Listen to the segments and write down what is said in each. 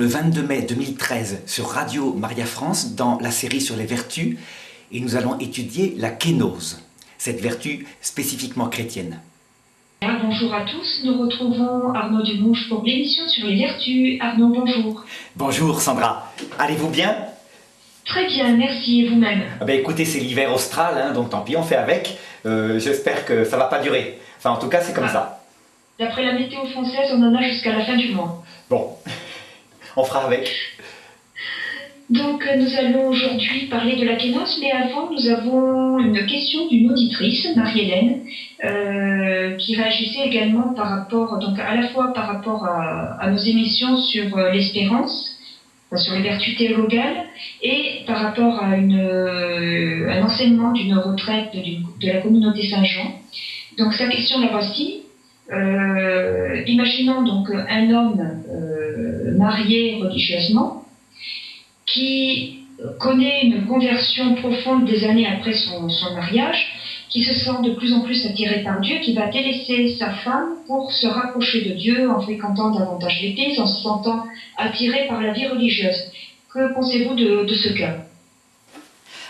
Le 22 mai 2013 sur Radio Maria France dans la série sur les vertus et nous allons étudier la kénose, cette vertu spécifiquement chrétienne. Bonjour à tous, nous retrouvons Arnaud Dumouche pour l'émission sur les vertus. Arnaud, bonjour. Bonjour Sandra, allez-vous bien? Très bien, merci, et vous-même? Écoutez, c'est l'hiver austral, donc tant pis, on fait avec. J'espère que ça ne va pas durer. Enfin, en tout cas, c'est comme ça. D'après la météo française, on en a jusqu'à la fin du mois. Bon, on fera avec. Donc, nous allons aujourd'hui parler de la kénose, mais avant, nous avons une question d'une auditrice, Marie-Hélène, qui réagissait également par rapport, donc à la fois par rapport à nos émissions sur l'espérance, sur les vertus théologales, et par rapport à un enseignement d'une retraite de la communauté Saint-Jean. Donc sa question la voici. Imaginons donc un homme marié religieusement qui connaît une conversion profonde des années après son mariage, qui se sent de plus en plus attiré par Dieu, qui va délaisser sa femme pour se rapprocher de Dieu en fréquentant davantage l'Église, en se sentant attiré par la vie religieuse. Que pensez-vous de ce cas?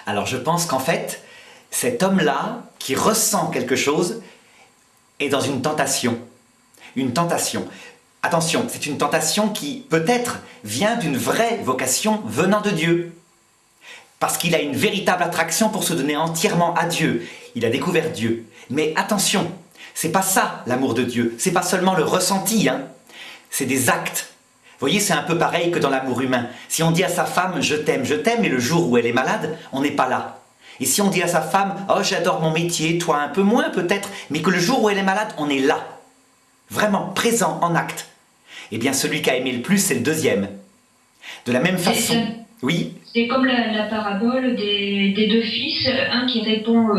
Alors je pense qu'en fait, cet homme-là, qui ressent quelque chose, est dans une tentation. Une tentation. Attention, c'est une tentation qui, peut-être, vient d'une vraie vocation venant de Dieu. Parce qu'il a une véritable attraction pour se donner entièrement à Dieu. Il a découvert Dieu. Mais attention, c'est pas ça l'amour de Dieu. C'est pas seulement le ressenti, c'est des actes. Vous voyez, c'est un peu pareil que dans l'amour humain. Si on dit à sa femme « je t'aime », et le jour où elle est malade, on n'est pas là. Et si on dit à sa femme « oh, j'adore mon métier, toi un peu moins peut-être », mais que le jour où elle est malade, on est là. Vraiment, présent, en acte. Eh bien, celui qui a aimé le plus, c'est le deuxième. De la même façon... Oui. C'est comme la parabole des deux fils, un qui répond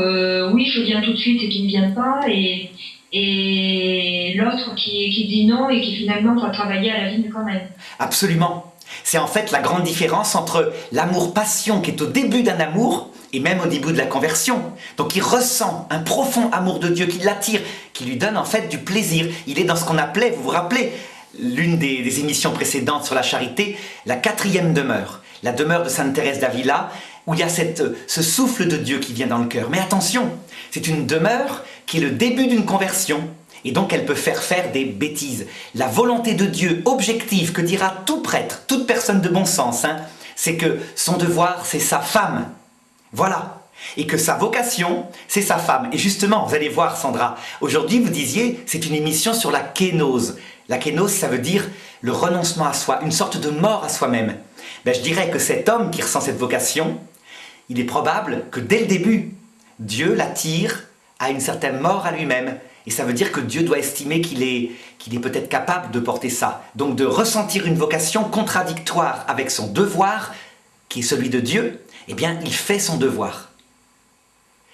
oui, je viens tout de suite et qui ne vient pas, et l'autre qui dit non et qui finalement va travailler à la vigne quand même. Absolument. C'est en fait la grande différence entre l'amour-passion qui est au début d'un amour et même au début de la conversion. Donc il ressent un profond amour de Dieu qui l'attire, qui lui donne en fait du plaisir. Il est dans ce qu'on appelait, vous vous rappelez, l'une des émissions précédentes sur la charité, la 4e demeure. La demeure de Sainte Thérèse d'Avila, où il y a ce souffle de Dieu qui vient dans le cœur. Mais attention, c'est une demeure qui est le début d'une conversion, et donc elle peut faire des bêtises. La volonté de Dieu objective, que dira tout prêtre, toute personne de bon sens, c'est que son devoir, c'est sa femme. Voilà. Et que sa vocation, c'est sa femme. Et justement, vous allez voir, Sandra, aujourd'hui, vous disiez, c'est une émission sur la kénose. La kénose, ça veut dire le renoncement à soi, une sorte de mort à soi-même. Je dirais que cet homme qui ressent cette vocation, il est probable que dès le début, Dieu l'attire à une certaine mort à lui-même. Et ça veut dire que Dieu doit estimer qu'il est peut-être capable de porter ça. Donc de ressentir une vocation contradictoire avec son devoir, qui est celui de Dieu, eh bien, il fait son devoir.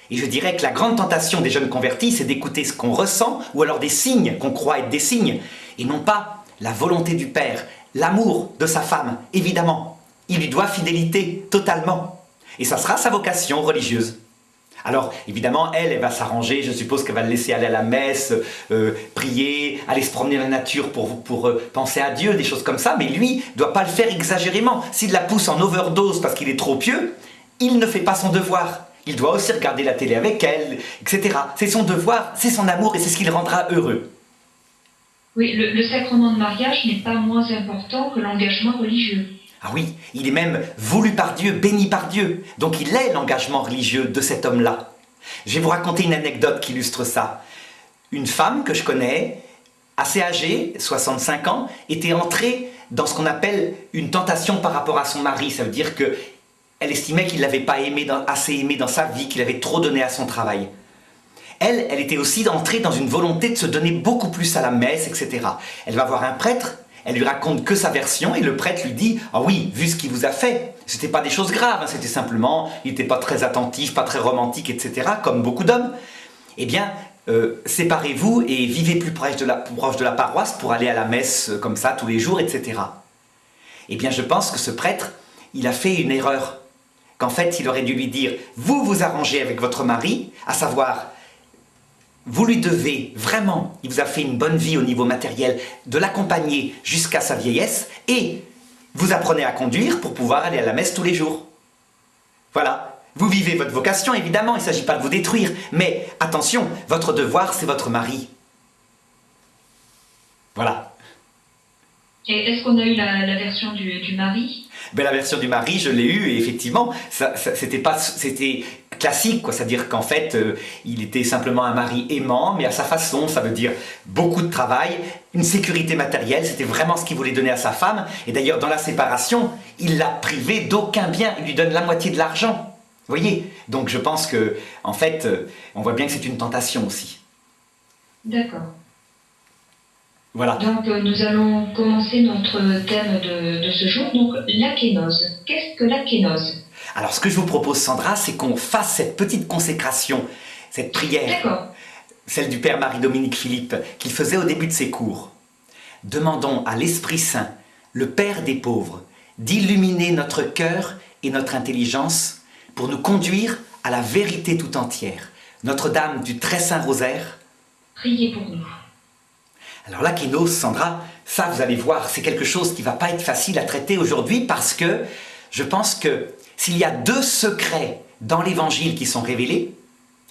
Et je dirais que la grande tentation des jeunes convertis, c'est d'écouter ce qu'on ressent, ou alors des signes qu'on croit être des signes, et non pas la volonté du Père, l'amour de sa femme, évidemment. Il lui doit fidélité totalement. Et ça sera sa vocation religieuse. Alors, évidemment, elle va s'arranger, je suppose qu'elle va le laisser aller à la messe, prier, aller se promener dans la nature pour penser à Dieu, des choses comme ça, mais lui ne doit pas le faire exagérément. S'il la pousse en overdose parce qu'il est trop pieux, il ne fait pas son devoir. Il doit aussi regarder la télé avec elle, etc. C'est son devoir, c'est son amour et c'est ce qui le rendra heureux. Oui, le sacrement de mariage n'est pas moins important que l'engagement religieux. Ah oui, il est même voulu par Dieu, béni par Dieu. Donc il est l'engagement religieux de cet homme-là. Je vais vous raconter une anecdote qui illustre ça. Une femme que je connais, assez âgée, 65 ans, était entrée dans ce qu'on appelle une tentation par rapport à son mari. Ça veut dire qu'elle estimait qu'il ne l'avait pas assez aimé dans sa vie, qu'il avait trop donné à son travail. Elle était aussi entrée dans une volonté de se donner beaucoup plus à la messe, etc. Elle va voir un prêtre. Elle lui raconte que sa version et le prêtre lui dit « Ah oui, vu ce qu'il vous a fait, c'était pas des choses graves, c'était simplement, il n'était pas très attentif, pas très romantique, etc. comme beaucoup d'hommes. Eh bien, séparez-vous et vivez plus proche de la paroisse pour aller à la messe comme ça tous les jours, etc. » Eh bien, je pense que ce prêtre, il a fait une erreur. Qu'en fait, il aurait dû lui dire « Vous vous arrangez avec votre mari, à savoir... » Vous lui devez vraiment, il vous a fait une bonne vie au niveau matériel, de l'accompagner jusqu'à sa vieillesse et Vous apprenez à conduire pour pouvoir aller à la messe tous les jours. Voilà. Vous vivez votre vocation, évidemment, il ne s'agit pas de vous détruire. Mais attention, votre devoir, c'est votre mari. Voilà. Et est-ce qu'on a eu la version du mari? Ben, la version du mari, je l'ai eue, et effectivement, c'était classique, quoi. C'est-à-dire qu'en fait, il était simplement un mari aimant, mais à sa façon. Ça veut dire beaucoup de travail, une sécurité matérielle. C'était vraiment ce qu'il voulait donner à sa femme. Et d'ailleurs, dans la séparation, il l'a privé d'aucun bien. Il lui donne la moitié de l'argent. Vous voyez? Donc je pense que, en fait, on voit bien que c'est une tentation aussi. D'accord. Voilà. Donc nous allons commencer notre thème de ce jour, donc la kénose. Qu'est-ce que la kénose? Alors ce que je vous propose, Sandra, c'est qu'on fasse cette petite consécration, cette prière, D'accord. celle du Père Marie-Dominique Philippe, qu'il faisait au début de ses cours. Demandons à l'Esprit Saint, le Père des pauvres, d'illuminer notre cœur et notre intelligence pour nous conduire à la vérité tout entière. Notre-Dame du Très Saint Rosaire, Priez pour nous. alors la kénose, Sandra, ça vous allez voir, c'est quelque chose qui ne va pas être facile à traiter aujourd'hui parce que je pense que s'il y a 2 secrets dans l'Évangile qui sont révélés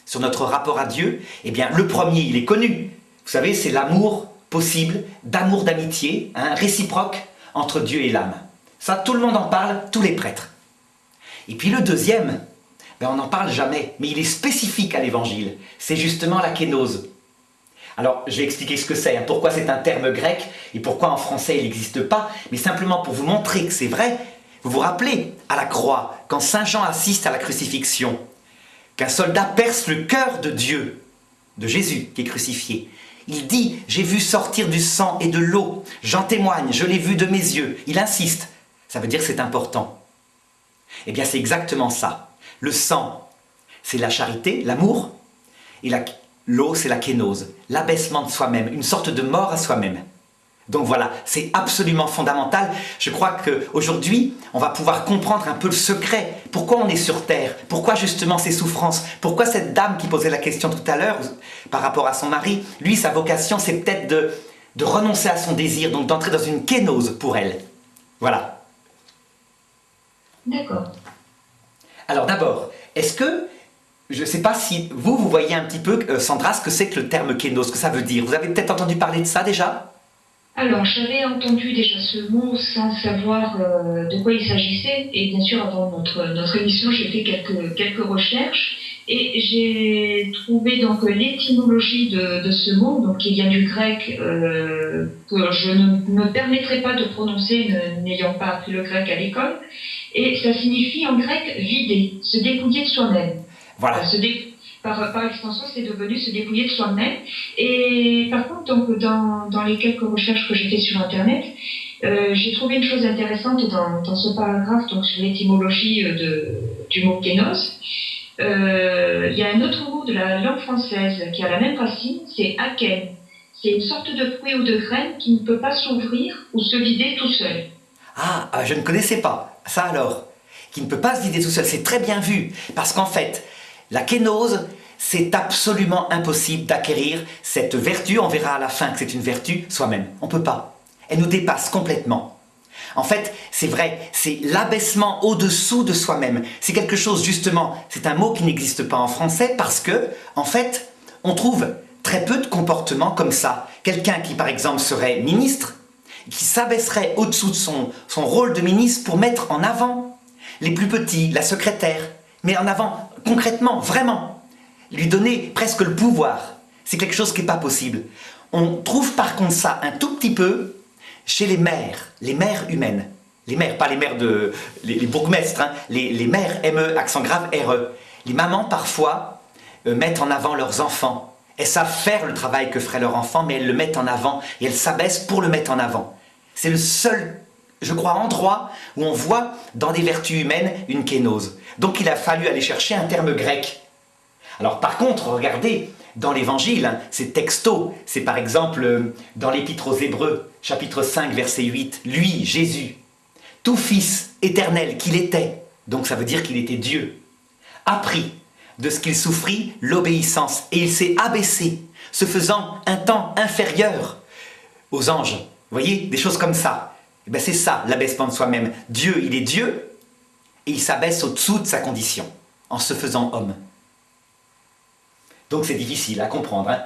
sur notre rapport à Dieu, eh bien le premier, il est connu. Vous savez, c'est l'amour possible, d'amour, d'amitié, réciproque entre Dieu et l'âme. Ça, tout le monde en parle, tous les prêtres. Et puis le deuxième, ben, on n'en parle jamais, mais il est spécifique à l'Évangile. C'est justement la kénose. Alors, je vais expliquer ce que c'est, pourquoi c'est un terme grec et pourquoi en français il n'existe pas, mais simplement pour vous montrer que c'est vrai. Vous vous rappelez, à la croix, quand Saint Jean assiste à la crucifixion, qu'un soldat perce le cœur de Dieu, de Jésus qui est crucifié. Il dit « J'ai vu sortir du sang et de l'eau, j'en témoigne, je l'ai vu de mes yeux ». Il insiste, ça veut dire que c'est important. Eh bien, c'est exactement ça. Le sang, c'est la charité, l'amour, et l'eau, c'est la kénose, l'abaissement de soi-même, une sorte de mort à soi-même. Donc voilà, c'est absolument fondamental. Je crois qu'aujourd'hui, on va pouvoir comprendre un peu le secret. Pourquoi on est sur Terre? Pourquoi justement ces souffrances? Pourquoi cette dame qui posait la question tout à l'heure par rapport à son mari, lui, sa vocation, c'est peut-être de renoncer à son désir, donc d'entrer dans une kénose pour elle. Voilà. D'accord. Alors d'abord, est-ce que, je ne sais pas si vous voyez un petit peu, Sandra, ce que c'est que le terme kénose, ce que ça veut dire. Vous avez peut-être entendu parler de ça déjà? Alors, j'avais entendu déjà ce mot sans savoir de quoi il s'agissait. Et bien sûr, avant notre émission, j'ai fait quelques recherches. Et j'ai trouvé donc l'étymologie de ce mot, donc qui vient du grec, que je ne me permettrai pas de prononcer n'ayant pas appris le grec à l'école. Et ça signifie en grec vider, se dépouiller de soi-même. Voilà. Par extension, c'est devenu se dépouiller de soi-même. Et par contre, donc, dans les quelques recherches que j'ai fait sur Internet, j'ai trouvé une chose intéressante dans ce paragraphe, donc sur l'étymologie du mot kénos. Il y a un autre mot de la langue française qui a la même racine, c'est aken. C'est une sorte de fruit ou de graine qui ne peut pas s'ouvrir ou se vider tout seul. Ah, je ne connaissais pas. Ça alors, qui ne peut pas se vider tout seul, c'est très bien vu. Parce qu'en fait, la kénose, c'est absolument impossible d'acquérir cette vertu. On verra à la fin que c'est une vertu soi-même. On ne peut pas. Elle nous dépasse complètement. En fait, c'est vrai, c'est l'abaissement au-dessous de soi-même. C'est quelque chose, justement, c'est un mot qui n'existe pas en français parce que, en fait, on trouve très peu de comportements comme ça. Quelqu'un qui, par exemple, serait ministre, qui s'abaisserait au-dessous de son rôle de ministre pour mettre en avant les plus petits, la secrétaire, mais en avant, concrètement, vraiment, lui donner presque le pouvoir. C'est quelque chose qui n'est pas possible. On trouve par contre ça un tout petit peu chez les mères humaines. Les mères, pas les mères les bourgmestres, les mères, M-E, accent grave, R-E. Les mamans, parfois, mettent en avant leurs enfants. Elles savent faire le travail que ferait leur enfant, mais elles le mettent en avant et elles s'abaissent pour le mettre en avant. C'est le seul, je crois, endroit où on voit dans des vertus humaines une kénose. Donc il a fallu aller chercher un terme grec. Alors par contre, regardez, dans l'Évangile, c'est texto. C'est par exemple dans l'Épître aux Hébreux, chapitre 5, verset 8. Lui, Jésus, tout Fils éternel qu'il était, donc ça veut dire qu'il était Dieu, a pris de ce qu'il souffrit l'obéissance et il s'est abaissé, se faisant un temps inférieur aux anges. Vous voyez, des choses comme ça. Eh bien, c'est ça, l'abaissement de soi-même. Dieu, il est Dieu, et il s'abaisse au-dessous de sa condition, en se faisant homme. Donc c'est difficile à comprendre. Hein.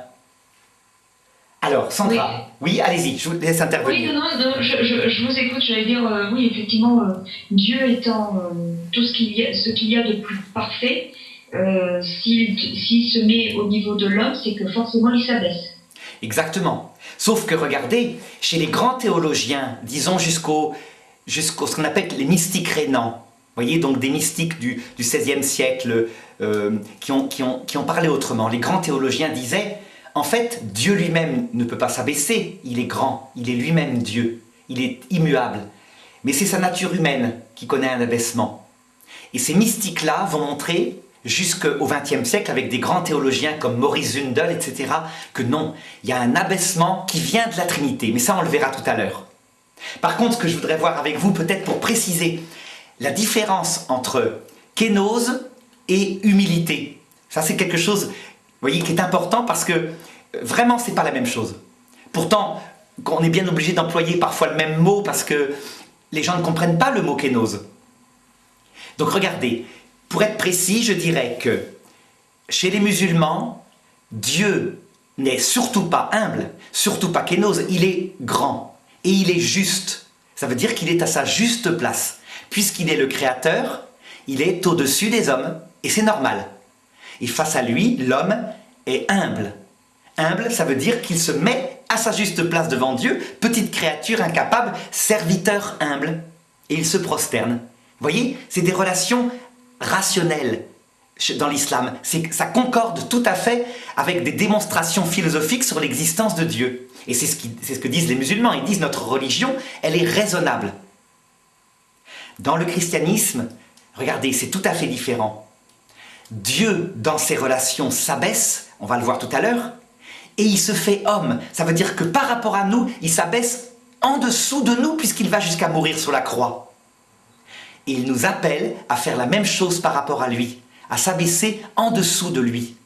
Alors, Sandra, oui, allez-y, je vous laisse intervenir. Oui, non, je vous écoute, j'allais dire, oui, effectivement, Dieu étant tout ce qu'il y a de plus parfait, s'il se met au niveau de l'homme, c'est que forcément il s'abaisse. Exactement. Sauf que regardez, chez les grands théologiens, disons jusqu'au ce qu'on appelle les mystiques rénants, vous voyez, donc des mystiques du XVIe siècle qui ont parlé autrement. Les grands théologiens disaient, en fait, Dieu lui-même ne peut pas s'abaisser, il est grand, il est lui-même Dieu, il est immuable. Mais c'est sa nature humaine qui connaît un abaissement. Et ces mystiques-là vont montrer, jusqu'au XXe siècle, avec des grands théologiens comme Maurice Zundel, etc., que non, il y a un abaissement qui vient de la Trinité. Mais ça, on le verra tout à l'heure. Par contre, ce que je voudrais voir avec vous, peut-être pour préciser la différence entre kénose et humilité. Ça, c'est quelque chose, vous voyez, qui est important parce que vraiment, c'est pas la même chose. Pourtant, on est bien obligé d'employer parfois le même mot parce que les gens ne comprennent pas le mot kénose. Donc regardez, pour être précis, je dirais que chez les musulmans, Dieu n'est surtout pas humble, surtout pas kénose, il est grand et il est juste. Ça veut dire qu'il est à sa juste place. Puisqu'il est le créateur, il est au-dessus des hommes et c'est normal. Et face à lui, l'homme est humble. Humble, ça veut dire qu'il se met à sa juste place devant Dieu, petite créature incapable, serviteur humble, et il se prosterne. Vous voyez, c'est des relations rationnelles dans l'islam. Ça concorde tout à fait avec des démonstrations philosophiques sur l'existence de Dieu. Et c'est ce que disent les musulmans. Ils disent notre religion, elle est raisonnable. Dans le christianisme, regardez, c'est tout à fait différent. Dieu, dans ses relations, s'abaisse, on va le voir tout à l'heure, et il se fait homme. Ça veut dire que par rapport à nous, il s'abaisse en dessous de nous puisqu'il va jusqu'à mourir sur la croix. Et il nous appelle à faire la même chose par rapport à lui, à s'abaisser en dessous de lui.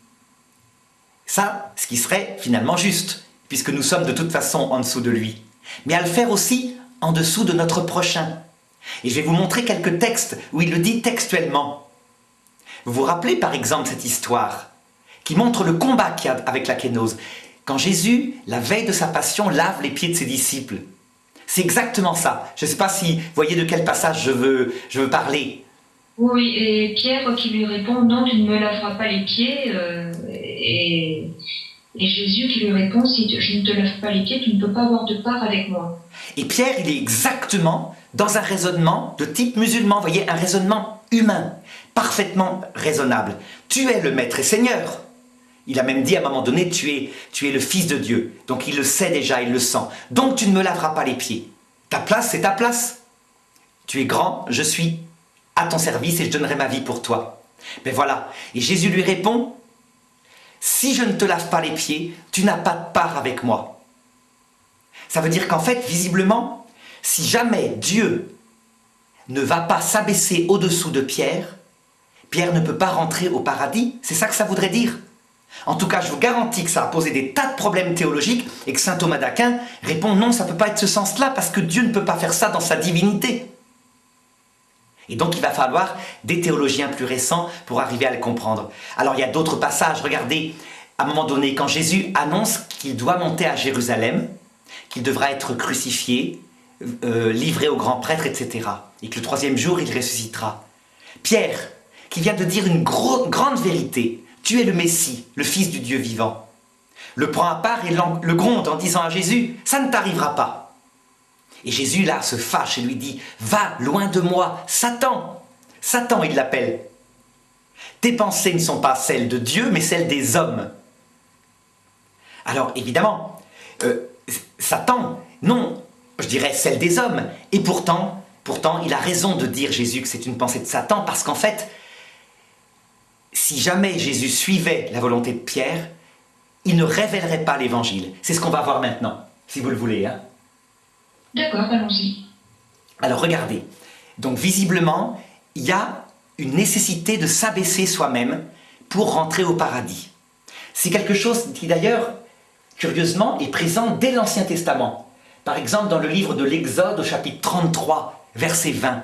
Ça, ce qui serait finalement juste, puisque nous sommes de toute façon en dessous de lui. Mais à le faire aussi en dessous de notre prochain. Et je vais vous montrer quelques textes où il le dit textuellement. Vous vous rappelez par exemple cette histoire qui montre le combat qu'il y a avec la kénose. Quand Jésus, la veille de sa passion, lave les pieds de ses disciples. C'est exactement ça. Je ne sais pas si vous voyez de quel passage je veux parler. Oui, et Pierre qui lui répond, non, tu ne me laveras pas les pieds. Et Jésus qui lui répond, si je ne te lave pas les pieds, tu ne peux pas avoir de part avec moi. Et Pierre, il est exactement dans un raisonnement de type musulman, vous voyez, un raisonnement humain, parfaitement raisonnable. Tu es le maître et seigneur. Il a même dit à un moment donné, tu es le fils de Dieu. Donc il le sait déjà, il le sent. Donc tu ne me laveras pas les pieds. Ta place, c'est ta place. Tu es grand, je suis à ton service et je donnerai ma vie pour toi. Ben voilà. Et Jésus lui répond, si je ne te lave pas les pieds, tu n'as pas de part avec moi. Ça veut dire qu'en fait, visiblement, si jamais Dieu ne va pas s'abaisser au-dessous de Pierre, Pierre ne peut pas rentrer au paradis. C'est ça que ça voudrait dire. En tout cas, je vous garantis que ça a posé des tas de problèmes théologiques et que saint Thomas d'Aquin répond non, ça ne peut pas être ce sens-là parce que Dieu ne peut pas faire ça dans sa divinité. Et donc il va falloir des théologiens plus récents pour arriver à le comprendre. Alors il y a d'autres passages, regardez, à un moment donné, quand Jésus annonce qu'il doit monter à Jérusalem, qu'il devra être crucifié, livré au grand prêtre, etc. Et que le troisième jour, il ressuscitera. Pierre, qui vient de dire une grande vérité, tu es le Messie, le Fils du Dieu vivant, le prend à part et le gronde en disant à Jésus, ça ne t'arrivera pas. Et Jésus, là, se fâche et lui dit, va loin de moi, Satan. Satan, il l'appelle. Tes pensées ne sont pas celles de Dieu, mais celles des hommes. Alors, évidemment, Satan, non, je dirais celle des hommes. Et pourtant, il a raison de dire, Jésus, que c'est une pensée de Satan, parce qu'en fait, si jamais Jésus suivait la volonté de Pierre, il ne révélerait pas l'évangile. C'est ce qu'on va voir maintenant, si vous le voulez. Hein. D'accord, allons-y. Alors regardez, donc visiblement, il y a une nécessité de s'abaisser soi-même pour rentrer au paradis. C'est quelque chose qui d'ailleurs, curieusement, est présent dès l'Ancien Testament. Par exemple, dans le livre de l'Exode, au chapitre 33, verset 20.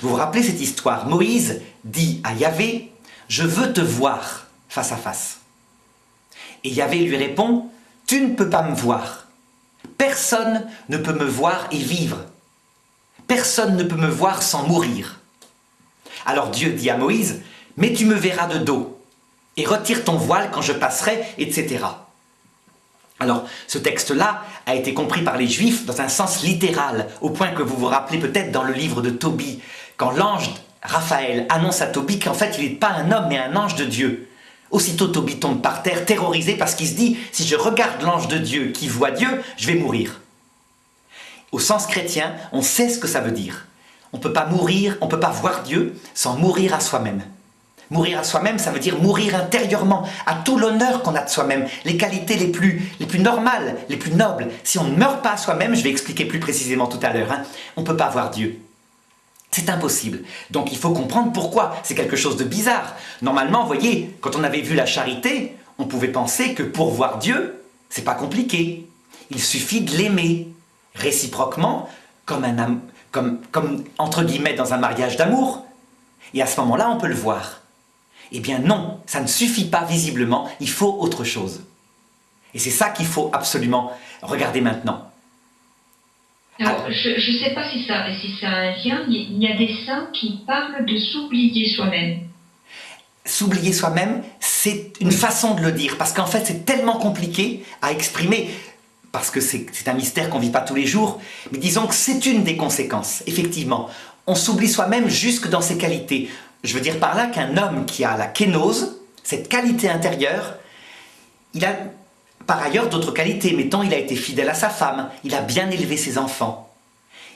Vous vous rappelez cette histoire? Moïse dit à Yahvé, « Je veux te voir face à face. » Et Yahvé lui répond, « Tu ne peux pas me voir. Personne ne peut me voir et vivre. Personne ne peut me voir sans mourir. » Alors Dieu dit à Moïse, « Mais tu me verras de dos, et retire ton voile quand je passerai, etc. » Alors, ce texte-là a été compris par les Juifs dans un sens littéral, au point que vous vous rappelez peut-être dans le livre de Tobie, quand l'ange Raphaël annonce à Tobie qu'en fait il n'est pas un homme mais un ange de Dieu. Aussitôt Tobie tombe par terre, terrorisé, parce qu'il se dit « Si je regarde l'ange de Dieu qui voit Dieu, je vais mourir. » Au sens chrétien, on sait ce que ça veut dire. On ne peut pas mourir, on ne peut pas voir Dieu sans mourir à soi-même. Mourir à soi-même, ça veut dire mourir intérieurement, à tout l'honneur qu'on a de soi-même, les qualités les plus normales, les plus nobles. Si on ne meurt pas à soi-même, je vais expliquer plus précisément tout à l'heure, on ne peut pas voir Dieu. C'est impossible. Donc il faut comprendre pourquoi. C'est quelque chose de bizarre. Normalement, vous voyez, quand on avait vu la charité, on pouvait penser que pour voir Dieu, c'est pas compliqué. Il suffit de l'aimer réciproquement, comme entre guillemets dans un mariage d'amour. Et à ce moment-là, on peut le voir. Eh bien non, ça ne suffit pas visiblement, il faut autre chose. Et c'est ça qu'il faut absolument regarder maintenant. Alors, je ne sais pas si ça a un lien, il y a des saints qui parlent de s'oublier soi-même. S'oublier soi-même, c'est une façon de le dire, parce qu'en fait c'est tellement compliqué à exprimer, parce que c'est un mystère qu'on ne vit pas tous les jours, mais disons que c'est une des conséquences, effectivement. On s'oublie soi-même jusque dans ses qualités. Je veux dire par là qu'un homme qui a la kénose, cette qualité intérieure, il a par ailleurs d'autres qualités. Mettons, il a été fidèle à sa femme, il a bien élevé ses enfants.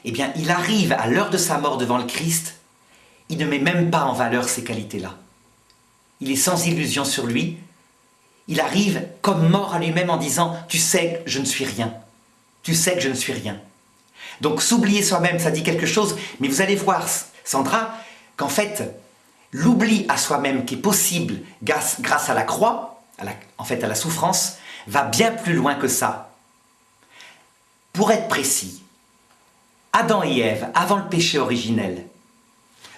Eh bien, il arrive à l'heure de sa mort devant le Christ, il ne met même pas en valeur ces qualités-là. Il est sans illusion sur lui. Il arrive comme mort à lui-même en disant « Tu sais que je ne suis rien. Tu sais que je ne suis rien. » Donc, s'oublier soi-même, ça dit quelque chose, mais vous allez voir, Sandra, qu'en fait, l'oubli à soi-même qui est possible grâce à la croix, à la souffrance, va bien plus loin que ça. Pour être précis, Adam et Ève, avant le péché originel,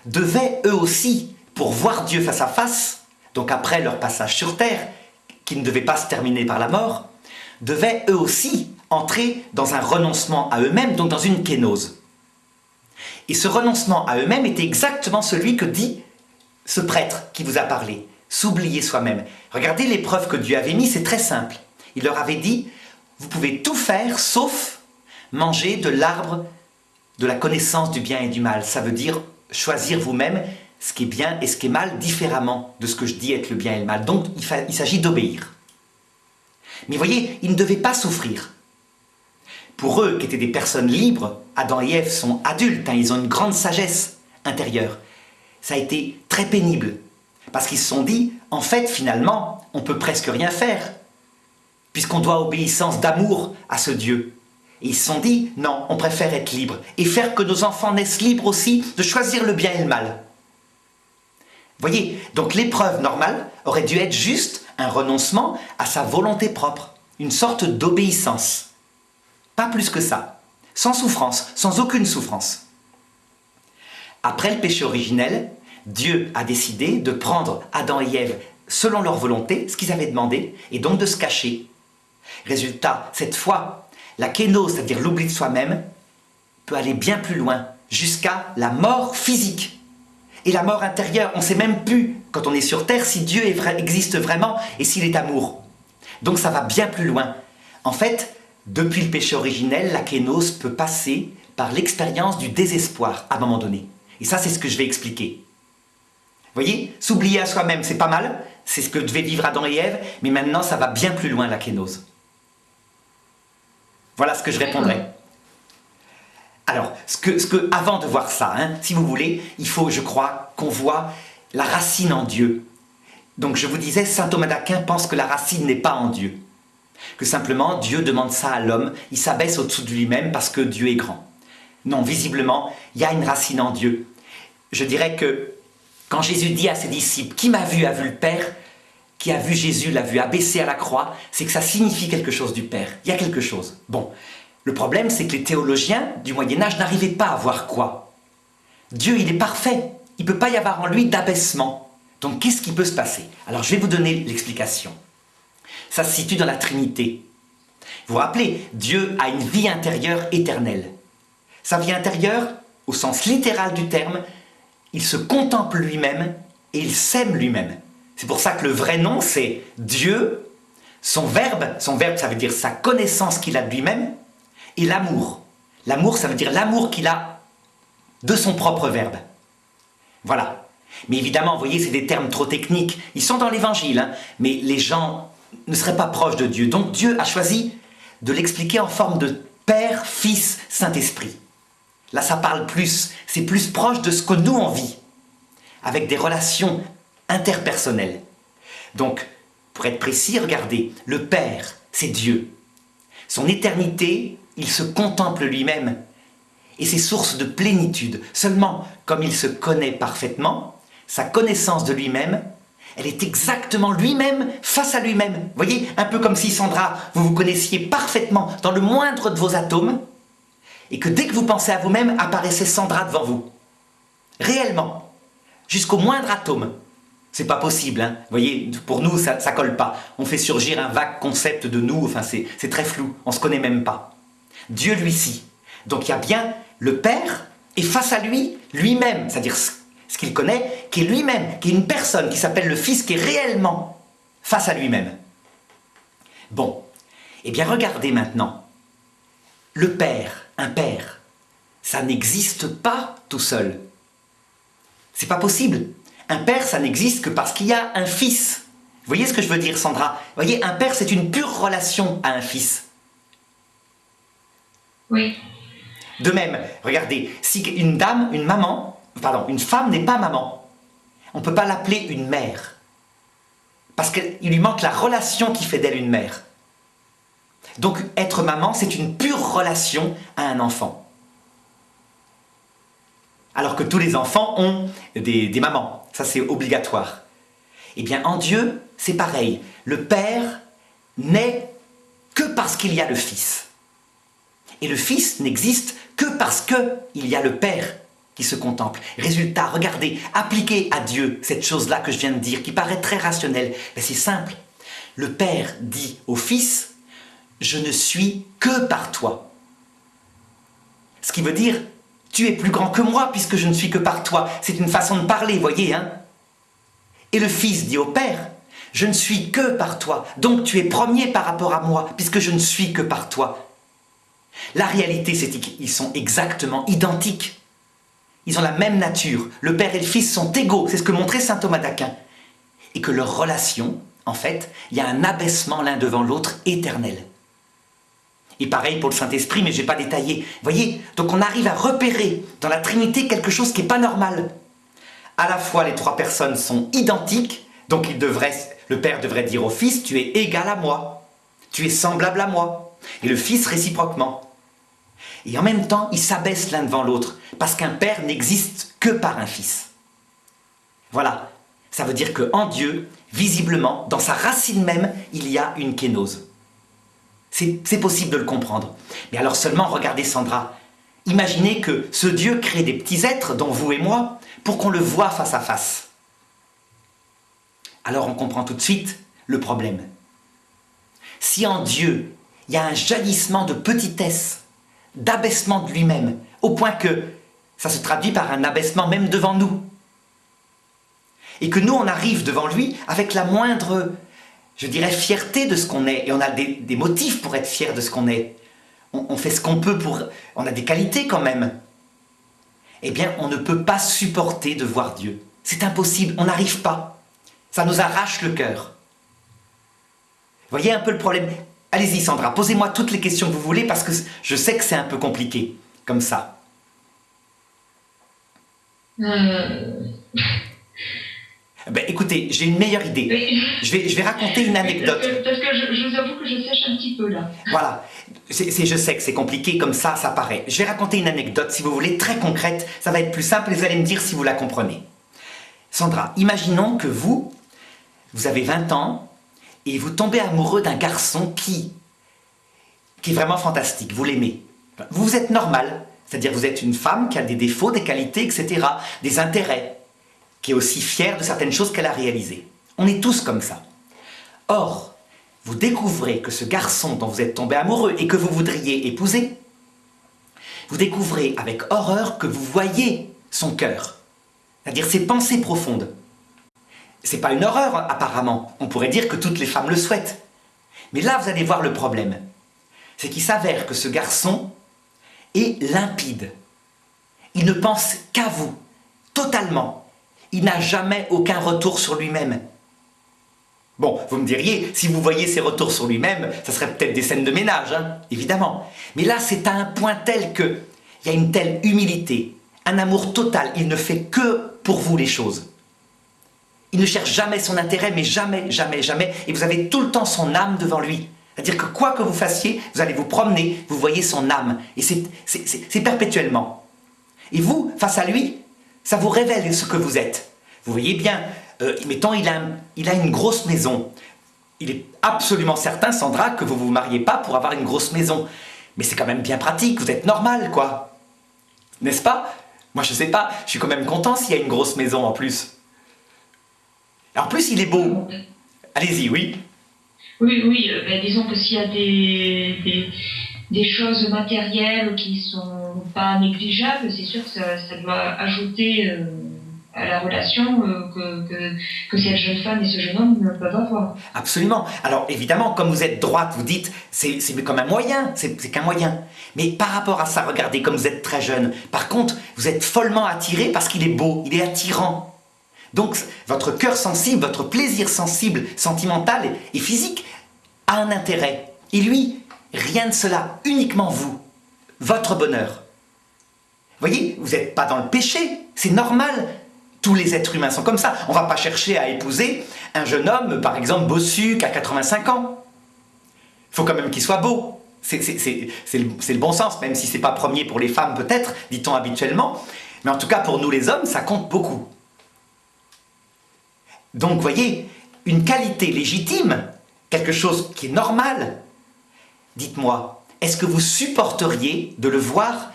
devaient eux aussi, pour voir Dieu face à face, donc après leur passage sur terre, qui ne devait pas se terminer par la mort, devaient eux aussi entrer dans un renoncement à eux-mêmes, donc dans une kénose. Et ce renoncement à eux-mêmes était exactement celui que dit ce prêtre qui vous a parlé, s'oublier soi-même. Regardez l'épreuve que Dieu avait mise, c'est très simple. Il leur avait dit, vous pouvez tout faire sauf manger de l'arbre de la connaissance du bien et du mal. Ça veut dire choisir vous-même ce qui est bien et ce qui est mal différemment de ce que je dis être le bien et le mal. Donc il s'agit d'obéir. Mais voyez, ils ne devaient pas souffrir. Pour eux, qui étaient des personnes libres, Adam et Ève sont adultes, ils ont une grande sagesse intérieure. Ça a été très pénible, parce qu'ils se sont dit, en fait, finalement, on peut presque rien faire, puisqu'on doit obéissance d'amour à ce Dieu. Et ils se sont dit, non, on préfère être libre, et faire que nos enfants naissent libres aussi de choisir le bien et le mal. Voyez, donc l'épreuve normale aurait dû être juste un renoncement à sa volonté propre, une sorte d'obéissance. Pas plus que ça, sans souffrance, sans aucune souffrance. Après le péché originel, Dieu a décidé de prendre Adam et Ève selon leur volonté, ce qu'ils avaient demandé, et donc de se cacher. Résultat, cette fois, la kénose, c'est-à-dire l'oubli de soi-même, peut aller bien plus loin, jusqu'à la mort physique. Et la mort intérieure, on ne sait même plus, quand on est sur Terre, si Dieu existe vraiment et s'il est amour. Donc ça va bien plus loin. En fait, depuis le péché originel, la kénose peut passer par l'expérience du désespoir à un moment donné. Et ça, c'est ce que je vais expliquer. Vous voyez, s'oublier à soi-même, c'est pas mal, c'est ce que devaient vivre Adam et Ève, mais maintenant, ça va bien plus loin, la kénose. Voilà ce que je répondrai. Alors, avant de voir ça, si vous voulez, il faut, je crois, qu'on voit la racine en Dieu. Donc, je vous disais, saint Thomas d'Aquin pense que la racine n'est pas en Dieu. Que simplement, Dieu demande ça à l'homme, il s'abaisse au-dessous de lui-même parce que Dieu est grand. Non, visiblement, il y a une racine en Dieu. Je dirais que quand Jésus dit à ses disciples « Qui m'a vu a vu le Père », qui a vu Jésus l'a vu abaissé à la croix, c'est que ça signifie quelque chose du Père. Il y a quelque chose. Bon, Le problème, c'est que les théologiens du Moyen-Âge n'arrivaient pas à voir quoi. Dieu, il est parfait. Il ne peut pas y avoir en lui d'abaissement. Donc, qu'est-ce qui peut se passer? Alors, je vais vous donner l'explication. Ça se situe dans la Trinité. Vous vous rappelez, Dieu a une vie intérieure éternelle. Sa vie intérieure, au sens littéral du terme, il se contemple lui-même et il s'aime lui-même. C'est pour ça que le vrai nom, c'est Dieu, son verbe, ça veut dire sa connaissance qu'il a de lui-même, et l'amour. L'amour, ça veut dire l'amour qu'il a de son propre verbe. Voilà. Mais évidemment, vous voyez, c'est des termes trop techniques. Ils sont dans l'Évangile, hein, mais les gens ne seraient pas proches de Dieu. Donc Dieu a choisi de l'expliquer en forme de Père, Fils, Saint-Esprit. Là, ça parle plus, c'est plus proche de ce que nous on vit, avec des relations interpersonnelles. Donc, pour être précis, regardez, le Père, c'est Dieu. Son éternité, il se contemple lui-même, et c'est source de plénitude. Seulement, comme il se connaît parfaitement, sa connaissance de lui-même, elle est exactement lui-même face à lui-même. Vous voyez, un peu comme si, Sandra, vous vous connaissiez parfaitement dans le moindre de vos atomes, et que dès que vous pensez à vous-même, apparaissait Sandra devant vous. Réellement. Jusqu'au moindre atome. C'est pas possible, hein. Vous voyez, pour nous, ça colle pas. On fait surgir un vague concept de nous, enfin, c'est très flou. On se connaît même pas. Dieu, lui, si. Donc, il y a bien le Père, et face à lui, lui-même, c'est-à-dire ce qu'il connaît, qui est lui-même, qui est une personne, qui s'appelle le Fils, qui est réellement face à lui-même. Bon. Eh bien, regardez maintenant. Le Père, un père, ça n'existe pas tout seul. C'est pas possible. Un père, ça n'existe que parce qu'il y a un fils. Vous voyez ce que je veux dire, Sandra? Vous voyez, un père, c'est une pure relation à un fils. Oui. De même, regardez, si une femme n'est pas maman, on ne peut pas l'appeler une mère. Parce qu'il lui manque la relation qui fait d'elle une mère. Donc, être maman, c'est une pure relation à un enfant. Alors que tous les enfants ont des mamans. Ça, c'est obligatoire. Eh bien, en Dieu, c'est pareil. Le Père n'est que parce qu'il y a le Fils. Et le Fils n'existe que parce qu'il y a le Père qui se contemple. Résultat, regardez, appliquez à Dieu cette chose-là que je viens de dire, qui paraît très rationnelle. Mais c'est simple. Le Père dit au Fils, « Je ne suis que par toi. » Ce qui veut dire, tu es plus grand que moi puisque je ne suis que par toi. C'est une façon de parler, voyez, hein. Et le Fils dit au Père, « Je ne suis que par toi. Donc tu es premier par rapport à moi puisque je ne suis que par toi. » La réalité, c'est qu'ils sont exactement identiques. Ils ont la même nature. Le Père et le Fils sont égaux. C'est ce que montrait saint Thomas d'Aquin. Et que leur relation, en fait, il y a un abaissement l'un devant l'autre éternel. Et pareil pour le Saint-Esprit, mais je n'ai pas détaillé. Vous voyez, donc on arrive à repérer dans la Trinité quelque chose qui n'est pas normal. À la fois, les trois personnes sont identiques, donc le Père devrait dire au Fils, tu es égal à moi, tu es semblable à moi, et le Fils réciproquement. Et en même temps, ils s'abaissent l'un devant l'autre, parce qu'un Père n'existe que par un Fils. Voilà, ça veut dire qu'en Dieu, visiblement, dans sa racine même, il y a une kénose. C'est possible de le comprendre. Mais alors seulement, regardez Sandra, imaginez que ce Dieu crée des petits êtres, dont vous et moi, pour qu'on le voie face à face. Alors on comprend tout de suite le problème. Si en Dieu, il y a un jaillissement de petitesse, d'abaissement de lui-même, au point que ça se traduit par un abaissement même devant nous, et que nous, on arrive devant lui avec la moindre, je dirais, fierté de ce qu'on est, et on a des motifs pour être fiers de ce qu'on est. On fait ce qu'on peut pour... On a des qualités quand même. Eh bien, on ne peut pas supporter de voir Dieu. C'est impossible, on n'arrive pas. Ça nous arrache le cœur. Vous voyez un peu le problème? Allez-y Sandra, posez-moi toutes les questions que vous voulez, parce que je sais que c'est un peu compliqué, comme ça. Ben, écoutez, j'ai une meilleure idée. Oui. Je vais raconter une anecdote. Parce que je vous avoue que je sèche un petit peu là. Voilà, je sais que c'est compliqué, comme ça paraît. Je vais raconter une anecdote, si vous voulez, très concrète. Ça va être plus simple et vous allez me dire si vous la comprenez. Sandra, imaginons que vous avez 20 ans et vous tombez amoureux d'un garçon qui qui est vraiment fantastique, vous l'aimez. Vous êtes normal, c'est-à-dire vous êtes une femme qui a des défauts, des qualités, etc., des intérêts, qui est aussi fière de certaines choses qu'elle a réalisées. On est tous comme ça. Or, vous découvrez que ce garçon dont vous êtes tombé amoureux et que vous voudriez épouser, vous découvrez avec horreur que vous voyez son cœur, c'est-à-dire ses pensées profondes. C'est pas une horreur, apparemment. On pourrait dire que toutes les femmes le souhaitent. Mais là, vous allez voir le problème. C'est qu'il s'avère que ce garçon est limpide. Il ne pense qu'à vous, totalement. Il n'a jamais aucun retour sur lui-même. Bon, vous me diriez, si vous voyez ses retours sur lui-même, ça serait peut-être des scènes de ménage, hein, évidemment. Mais là, c'est à un point tel que il y a une telle humilité, un amour total. Il ne fait que pour vous les choses. Il ne cherche jamais son intérêt, mais jamais, jamais, jamais. Et vous avez tout le temps son âme devant lui. C'est-à-dire que quoi que vous fassiez, vous allez vous promener, vous voyez son âme. Et c'est perpétuellement. Et vous, face à lui, ça vous révèle ce que vous êtes. Vous voyez bien, mettons, il a une grosse maison. Il est absolument certain, Sandra, que vous ne vous mariez pas pour avoir une grosse maison. Mais c'est quand même bien pratique, vous êtes normal, quoi. N'est-ce pas? Moi, je sais pas, je suis quand même content s'il y a une grosse maison en plus. En plus, il est beau. Allez-y, oui. Oui, disons que s'il y a des choses matérielles qui sont pas négligeables, c'est sûr que ça doit ajouter à la relation que cette jeune femme et ce jeune homme ne peuvent avoir. Absolument. Alors, évidemment, comme vous êtes droite, vous dites, c'est comme un moyen, c'est qu'un moyen. Mais par rapport à ça, regardez, comme vous êtes très jeune, par contre, vous êtes follement attiré parce qu'il est beau, il est attirant. Donc, votre cœur sensible, votre plaisir sensible, sentimental et physique a un intérêt. Et lui, rien de cela, uniquement vous, votre bonheur. Vous voyez, vous n'êtes pas dans le péché, c'est normal. Tous les êtres humains sont comme ça. On ne va pas chercher à épouser un jeune homme, par exemple, bossu, qui a 85 ans. Il faut quand même qu'il soit beau. C'est le bon sens, même si ce n'est pas premier pour les femmes peut-être, dit-on habituellement. Mais en tout cas, pour nous les hommes, ça compte beaucoup. Donc, vous voyez, une qualité légitime, quelque chose qui est normal. Dites-moi, est-ce que vous supporteriez de le voir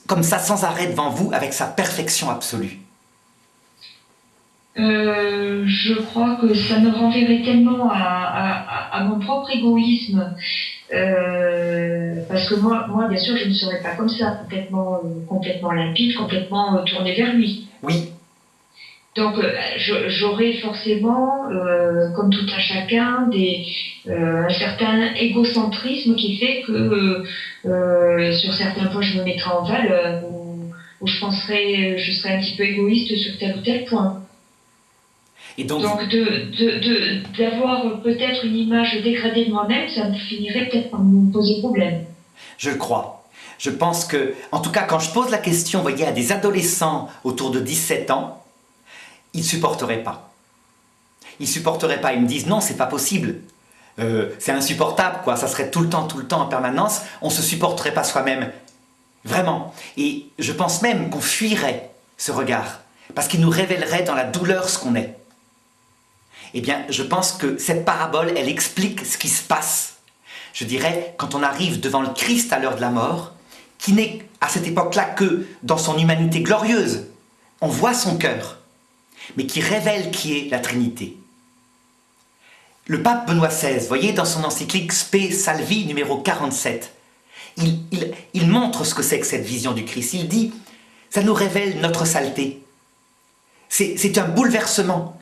comme ça, sans arrêt devant vous, avec sa perfection absolue? Je crois que ça me renverrait tellement à mon propre égoïsme, parce que moi, bien sûr, je ne serais pas comme ça, complètement limpide, complètement tournée vers lui. Oui. Donc, j'aurais forcément, comme tout un chacun, un certain égocentrisme qui fait que sur certains points, je me mettrais en valeur, ou je serais un petit peu égoïste sur tel ou tel point. Et donc d'avoir peut-être une image dégradée de moi-même, ça me finirait peut-être par me poser problème. Je le crois. Je pense que, en tout cas, quand je pose la question, vous voyez, à des adolescents autour de 17 ans, ils ne supporteraient pas. Ils ne supporteraient pas. Ils me disent non, c'est pas possible. C'est insupportable, quoi. Ça serait tout le temps, en permanence. On ne se supporterait pas soi-même. Vraiment. Et je pense même qu'on fuirait ce regard. Parce qu'il nous révélerait dans la douleur ce qu'on est. Eh bien, je pense que cette parabole, elle explique ce qui se passe. Je dirais, quand on arrive devant le Christ à l'heure de la mort, qui n'est à cette époque-là que dans son humanité glorieuse. On voit son cœur, mais qui révèle qui est la Trinité. Le pape Benoît XVI, voyez, dans son encyclique Spe Salvi numéro 47, il montre ce que c'est que cette vision du Christ. Il dit, ça nous révèle notre saleté. C'est un bouleversement.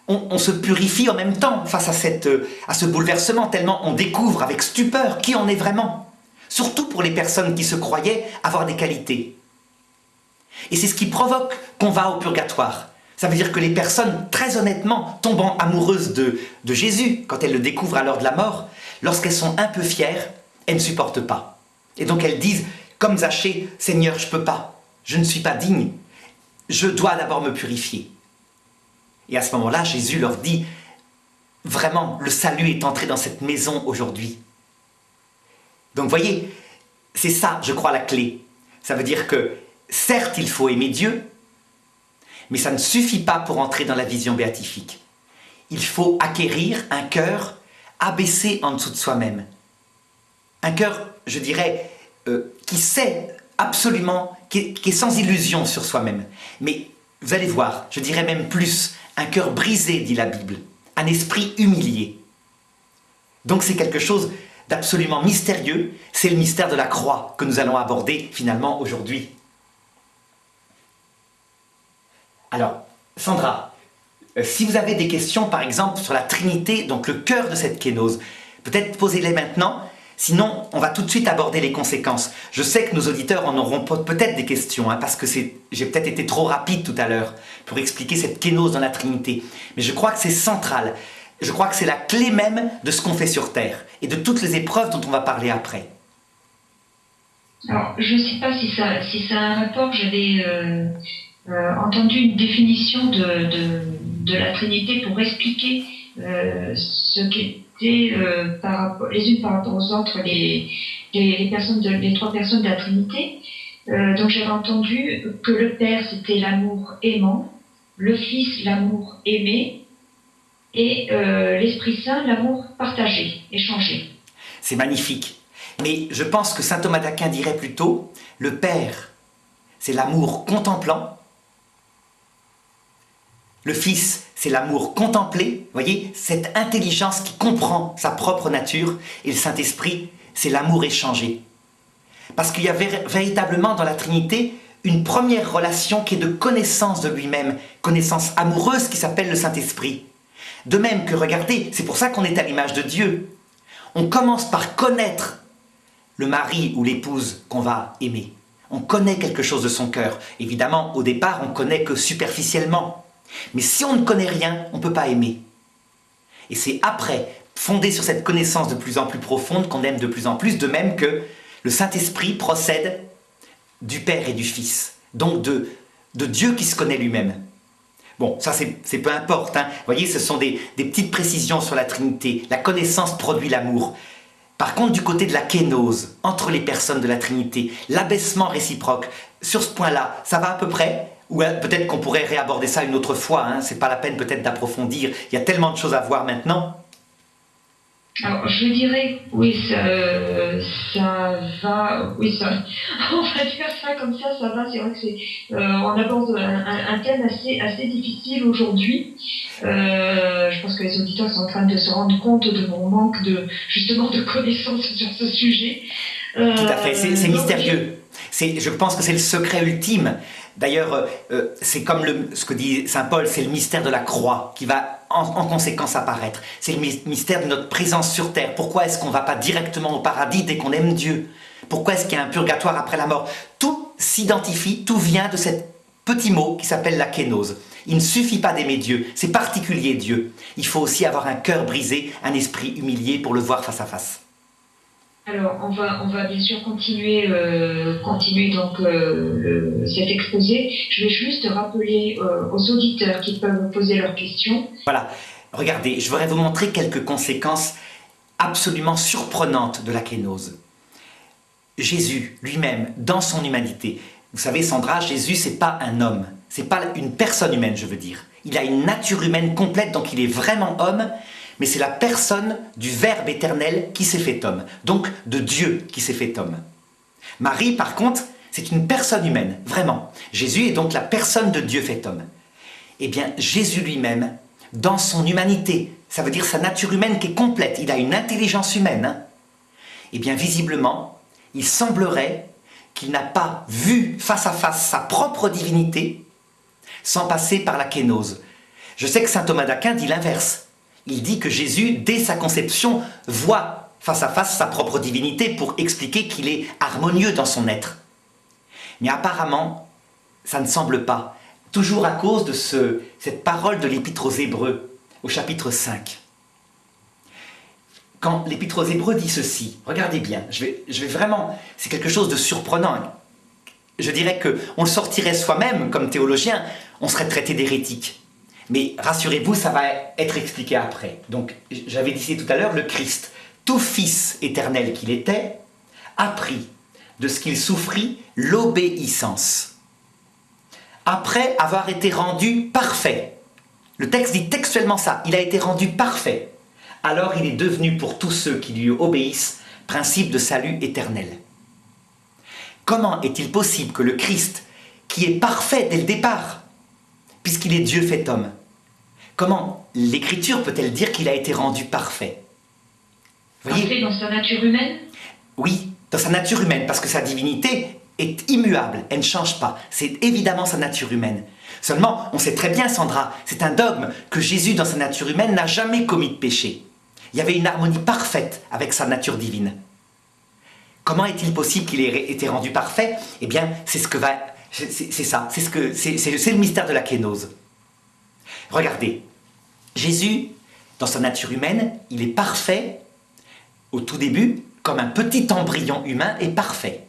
On se purifie en même temps face à ce bouleversement, tellement on découvre avec stupeur qui on est vraiment. Surtout pour les personnes qui se croyaient avoir des qualités. Et c'est ce qui provoque qu'on va au purgatoire. Ça veut dire que les personnes, très honnêtement, tombant amoureuses de Jésus, quand elles le découvrent à l'heure de la mort, lorsqu'elles sont un peu fières, elles ne supportent pas. Et donc elles disent, comme Zachée, « Seigneur, je ne peux pas, je ne suis pas digne, je dois d'abord me purifier. » Et à ce moment-là, Jésus leur dit, « Vraiment, le salut est entré dans cette maison aujourd'hui. » Donc vous voyez, c'est ça, je crois, la clé. Ça veut dire que, certes, il faut aimer Dieu, mais ça ne suffit pas pour entrer dans la vision béatifique. Il faut acquérir un cœur abaissé en dessous de soi-même. Un cœur je dirais, qui sait absolument, qui est sans illusion sur soi-même. Mais vous allez voir, je dirais même plus, un cœur brisé, dit la Bible, un esprit humilié. Donc c'est quelque chose d'absolument mystérieux, c'est le mystère de la croix que nous allons aborder finalement aujourd'hui. Alors, Sandra, si vous avez des questions par exemple sur la Trinité, donc le cœur de cette kénose, peut-être posez-les maintenant, sinon on va tout de suite aborder les conséquences. Je sais que nos auditeurs en auront peut-être des questions, parce que j'ai peut-être été trop rapide tout à l'heure pour expliquer cette kénose dans la Trinité, mais je crois que c'est central. Je crois que c'est la clé même de ce qu'on fait sur Terre et de toutes les épreuves dont on va parler après. Alors, je ne sais pas si ça a un rapport. J'avais entendu une définition de la Trinité pour expliquer ce qu'étaient les unes par rapport aux autres les trois personnes de la Trinité. Donc j'avais entendu que le Père c'était l'amour aimant, le Fils l'amour aimé, et l'Esprit Saint, l'amour partagé, échangé. C'est magnifique. Mais je pense que saint Thomas d'Aquin dirait plutôt, le Père, c'est l'amour contemplant. Le Fils, c'est l'amour contemplé. Vous voyez, cette intelligence qui comprend sa propre nature. Et le Saint-Esprit, c'est l'amour échangé. Parce qu'il y a véritablement dans la Trinité une première relation qui est de connaissance de lui-même, connaissance amoureuse qui s'appelle le Saint-Esprit. De même que, regardez, c'est pour ça qu'on est à l'image de Dieu. On commence par connaître le mari ou l'épouse qu'on va aimer. On connaît quelque chose de son cœur. Évidemment, au départ, on ne connaît que superficiellement. Mais si on ne connaît rien, on ne peut pas aimer. Et c'est après, fondé sur cette connaissance de plus en plus profonde, qu'on aime de plus en plus, de même que le Saint-Esprit procède du Père et du Fils. Donc de Dieu qui se connaît lui-même. Bon, ça c'est peu importe. Vous voyez, ce sont des petites précisions sur la Trinité. La connaissance produit l'amour. Par contre, du côté de la kénose, entre les personnes de la Trinité, l'abaissement réciproque, sur ce point-là, ça va à peu près? Ou peut-être qu'on pourrait réaborder ça une autre fois, c'est pas la peine peut-être d'approfondir. Il y a tellement de choses à voir maintenant. Alors, je dirais, oui, ça va, oui, ça, on va dire ça comme ça va, c'est vrai que on aborde un thème assez difficile aujourd'hui. Je pense que les auditeurs sont en train de se rendre compte de mon manque justement de connaissances sur ce sujet. Tout à fait, c'est mystérieux. Je pense que c'est le secret ultime. D'ailleurs, c'est comme ce que dit saint Paul, c'est le mystère de la croix qui va en conséquence apparaître. C'est le mystère de notre présence sur terre. Pourquoi est-ce qu'on ne va pas directement au paradis dès qu'on aime Dieu? Pourquoi est-ce qu'il y a un purgatoire après la mort? Tout s'identifie, tout vient de ce petit mot qui s'appelle la kénose. Il ne suffit pas d'aimer Dieu, c'est particulier Dieu. Il faut aussi avoir un cœur brisé, un esprit humilié pour le voir face à face. Alors, on va bien sûr continuer donc cet exposé. Je vais juste rappeler aux auditeurs qui peuvent poser leurs questions. Voilà, regardez, je voudrais vous montrer quelques conséquences absolument surprenantes de la kénose. Jésus lui-même, dans son humanité, vous savez Sandra, Jésus c'est pas un homme, c'est pas une personne humaine je veux dire. Il a une nature humaine complète, donc il est vraiment homme, mais c'est la personne du Verbe éternel qui s'est fait homme, donc de Dieu qui s'est fait homme. Marie, par contre, c'est une personne humaine, vraiment. Jésus est donc la personne de Dieu fait homme. Eh bien, Jésus lui-même, dans son humanité, ça veut dire sa nature humaine qui est complète, il a une intelligence humaine, eh bien, visiblement, il semblerait qu'il n'a pas vu face à face sa propre divinité sans passer par la kénose. Je sais que saint Thomas d'Aquin dit l'inverse. Il dit que Jésus, dès sa conception, voit face à face sa propre divinité pour expliquer qu'il est harmonieux dans son être. Mais apparemment, ça ne semble pas. Toujours à cause de cette parole de l'Épître aux Hébreux, au chapitre 5. Quand l'Épître aux Hébreux dit ceci, regardez bien, je vais vraiment, c'est quelque chose de surprenant. Je dirais qu'on le sortirait soi-même comme théologien, on serait traité d'hérétique. Mais rassurez-vous, ça va être expliqué après. Donc, j'avais dit tout à l'heure, le Christ, tout Fils éternel qu'il était, a pris de ce qu'il souffrit l'obéissance. Après avoir été rendu parfait. Le texte dit textuellement ça, il a été rendu parfait. Alors il est devenu pour tous ceux qui lui obéissent principe de salut éternel. Comment est-il possible que le Christ, qui est parfait dès le départ, puisqu'il est Dieu fait homme, comment l'Écriture peut-elle dire qu'il a été rendu parfait? Parfait dans sa nature humaine? Oui, dans sa nature humaine, parce que sa divinité est immuable, elle ne change pas. C'est évidemment sa nature humaine. Seulement, on sait très bien, Sandra, c'est un dogme que Jésus, dans sa nature humaine, n'a jamais commis de péché. Il y avait une harmonie parfaite avec sa nature divine. Comment est-il possible qu'il ait été rendu parfait? Eh bien, c'est le mystère de la kénose. Regardez, Jésus, dans sa nature humaine, il est parfait au tout début, comme un petit embryon humain est parfait.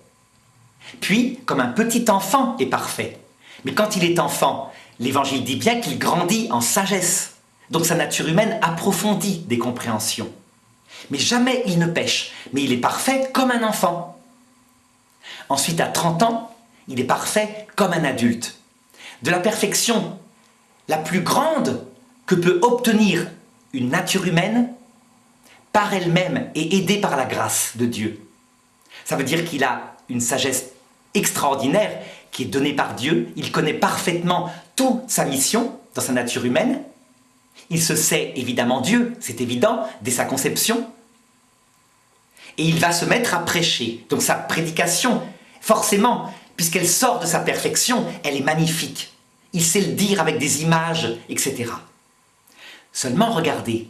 Puis, comme un petit enfant est parfait. Mais quand il est enfant, l'Évangile dit bien qu'il grandit en sagesse. Donc sa nature humaine approfondit des compréhensions. Mais jamais il ne pêche. Mais il est parfait comme un enfant. Ensuite, à 30 ans, il est parfait comme un adulte. De la perfection la plus grande que peut obtenir une nature humaine par elle-même et aidée par la grâce de Dieu. Ça veut dire qu'il a une sagesse extraordinaire qui est donnée par Dieu. Il connaît parfaitement toute sa mission dans sa nature humaine. Il se sait évidemment Dieu, c'est évident, dès sa conception. Et il va se mettre à prêcher. Donc sa prédication, forcément, puisqu'elle sort de sa perfection, elle est magnifique. Il sait le dire avec des images, etc. Seulement, regardez,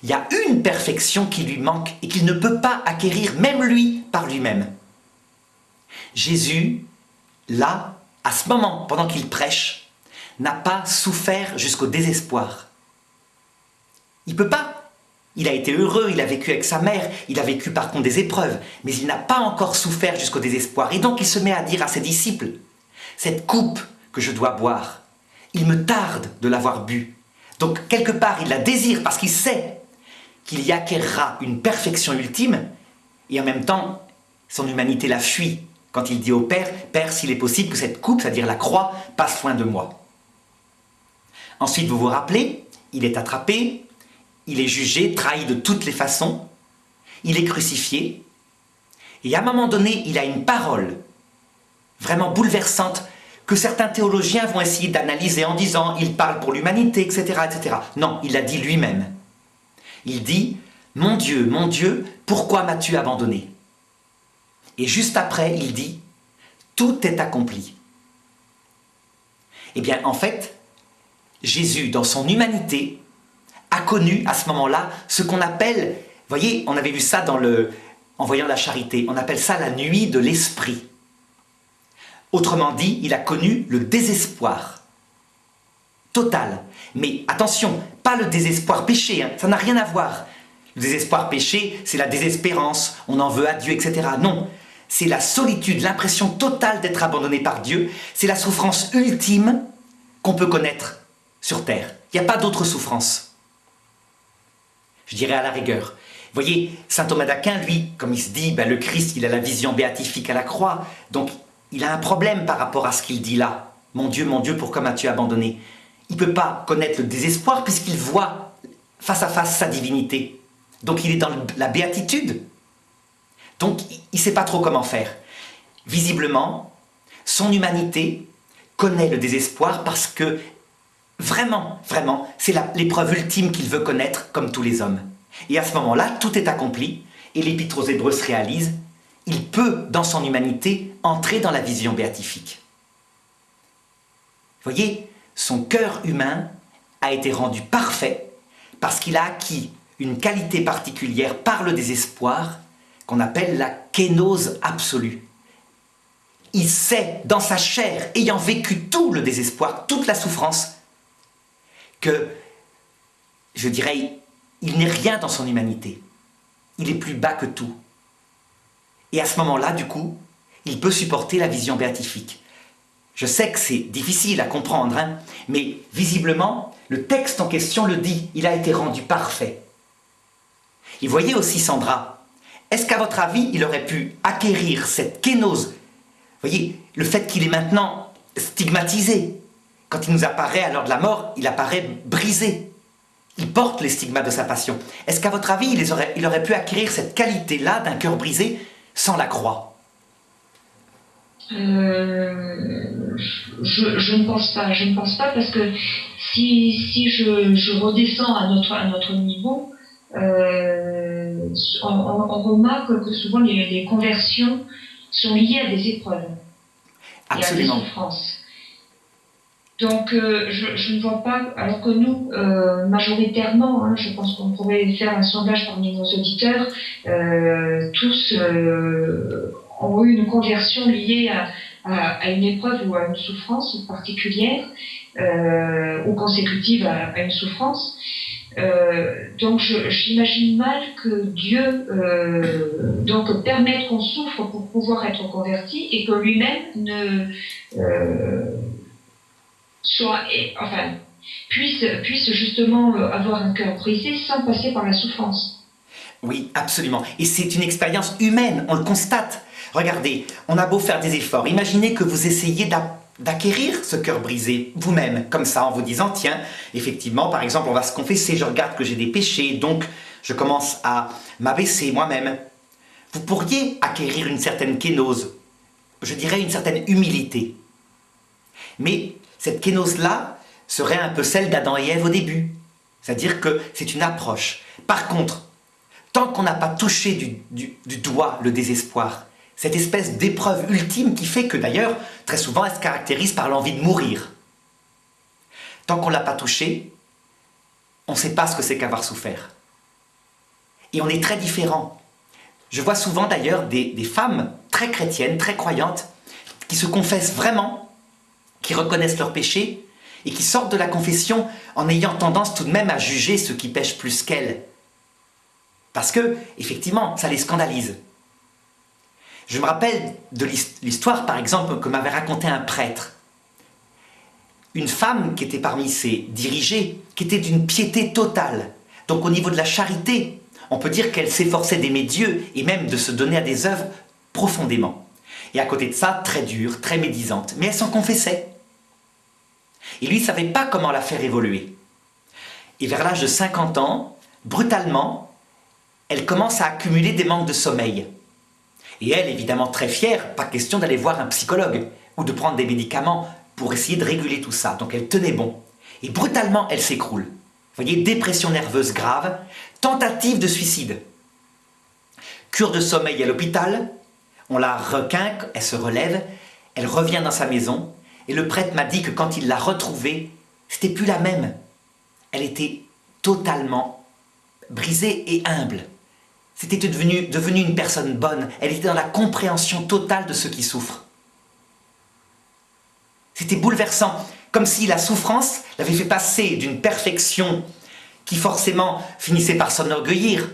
il y a une perfection qui lui manque et qu'il ne peut pas acquérir, même lui, par lui-même. Jésus, là, à ce moment, pendant qu'il prêche, n'a pas souffert jusqu'au désespoir. Il ne peut pas. Il a été heureux, il a vécu avec sa mère, il a vécu par contre des épreuves, mais il n'a pas encore souffert jusqu'au désespoir. Et donc il se met à dire à ses disciples, cette coupe que je dois boire, il me tarde de l'avoir bu. Donc quelque part il la désire parce qu'il sait qu'il y acquérera une perfection ultime, et en même temps son humanité la fuit quand il dit au Père, « Père, s'il est possible que cette coupe, c'est-à-dire la croix, passe loin de moi. » Ensuite, vous vous rappelez, il est attrapé, il est jugé, trahi de toutes les façons, il est crucifié, et à un moment donné, il a une parole vraiment bouleversante que certains théologiens vont essayer d'analyser en disant « il parle pour l'humanité, etc. etc. » Non, il l'a dit lui-même. Il dit « mon Dieu, pourquoi m'as-tu abandonné ?» Et juste après, il dit « tout est accompli ». Eh bien, en fait, Jésus, dans son humanité, a connu à ce moment-là ce qu'on appelle, vous voyez, on avait vu ça en voyant la charité, on appelle ça la nuit de l'esprit. Autrement dit, il a connu le désespoir total. Mais attention, pas le désespoir péché, hein, ça n'a rien à voir. Le désespoir péché, c'est la désespérance, on en veut à Dieu, etc. Non, c'est la solitude, l'impression totale d'être abandonné par Dieu, c'est la souffrance ultime qu'on peut connaître sur terre. Il n'y a pas d'autre souffrance. Je dirais à la rigueur. Vous voyez, saint Thomas d'Aquin, lui, comme il se dit, le Christ, il a la vision béatifique à la croix, donc il a un problème par rapport à ce qu'il dit là. Mon Dieu, pourquoi m'as-tu abandonné? Il ne peut pas connaître le désespoir puisqu'il voit face à face sa divinité. Donc il est dans la béatitude. Donc il ne sait pas trop comment faire. Visiblement, son humanité connaît le désespoir parce que vraiment, c'est l'épreuve ultime qu'il veut connaître comme tous les hommes. Et à ce moment-là, tout est accompli et l'Épître aux Hébreux se réalise. Il peut, dans son humanité, entrer dans la vision béatifique. Vous voyez, son cœur humain a été rendu parfait parce qu'il a acquis une qualité particulière par le désespoir qu'on appelle la kénose absolue. Il sait, dans sa chair, ayant vécu tout le désespoir, toute la souffrance, que, je dirais, il n'est rien dans son humanité. Il est plus bas que tout. Et à ce moment-là, du coup, il peut supporter la vision béatifique. Je sais que c'est difficile à comprendre, hein, mais visiblement, le texte en question le dit, il a été rendu parfait. Et voyez aussi, Sandra, est-ce qu'à votre avis, il aurait pu acquérir cette kénose? Voyez, le fait qu'il est maintenant stigmatisé. Quand il nous apparaît à l'heure de la mort, il apparaît brisé. Il porte les stigmates de sa passion. Est-ce qu'à votre avis, il aurait pu acquérir cette qualité-là d'un cœur brisé sans la croix? Je ne pense pas. Je ne pense pas parce que si je redescends à notre niveau, on remarque que souvent les conversions sont liées à des épreuves. Absolument. Et à des souffrances. Donc je ne vois pas, alors que nous, majoritairement, hein, je pense qu'on pourrait faire un sondage parmi nos auditeurs, tous ont eu une conversion liée à une épreuve ou à une souffrance particulière, ou consécutive à une souffrance. Donc j'imagine mal que Dieu donc permette qu'on souffre pour pouvoir être converti et que lui-même ne puisse justement avoir un cœur brisé sans passer par la souffrance. Oui, absolument. Et c'est une expérience humaine, on le constate. Regardez, on a beau faire des efforts. Imaginez que vous essayez d'acquérir ce cœur brisé vous-même, comme ça, en vous disant, tiens, effectivement, par exemple, on va se confesser, je regarde que j'ai des péchés, donc je commence à m'abaisser moi-même. Vous pourriez acquérir une certaine kénose, je dirais une certaine humilité. Mais cette kénose-là serait un peu celle d'Adam et Ève au début. C'est-à-dire que c'est une approche. Par contre, tant qu'on n'a pas touché du doigt le désespoir, cette espèce d'épreuve ultime qui fait que d'ailleurs, très souvent, elle se caractérise par l'envie de mourir. Tant qu'on ne l'a pas touché, on ne sait pas ce que c'est qu'avoir souffert. Et on est très différents. Je vois souvent d'ailleurs des femmes très chrétiennes, très croyantes, qui se confessent vraiment, qui reconnaissent leurs péchés et qui sortent de la confession en ayant tendance tout de même à juger ceux qui pêchent plus qu'elles. Parce que, effectivement, ça les scandalise. Je me rappelle de l'histoire, par exemple, que m'avait raconté un prêtre. Une femme qui était parmi ses dirigées, qui était d'une piété totale. Donc au niveau de la charité, on peut dire qu'elle s'efforçait d'aimer Dieu et même de se donner à des œuvres profondément. Et à côté de ça, très dure, très médisante. Mais elle s'en confessait. Et lui ne savait pas comment la faire évoluer. Et vers l'âge de 50 ans, brutalement, elle commence à accumuler des manques de sommeil. Et elle, évidemment très fière, pas question d'aller voir un psychologue ou de prendre des médicaments pour essayer de réguler tout ça. Donc elle tenait bon. Et brutalement, elle s'écroule. Vous voyez, dépression nerveuse grave, tentative de suicide. Cure de sommeil à l'hôpital, on la requinque, elle se relève, elle revient dans sa maison, et le prêtre m'a dit que quand il l'a retrouvée, c'était plus la même. Elle était totalement brisée et humble. C'était devenue une personne bonne. Elle était dans la compréhension totale de ceux qui souffrent. C'était bouleversant, comme si la souffrance l'avait fait passer d'une perfection qui forcément finissait par s'enorgueillir.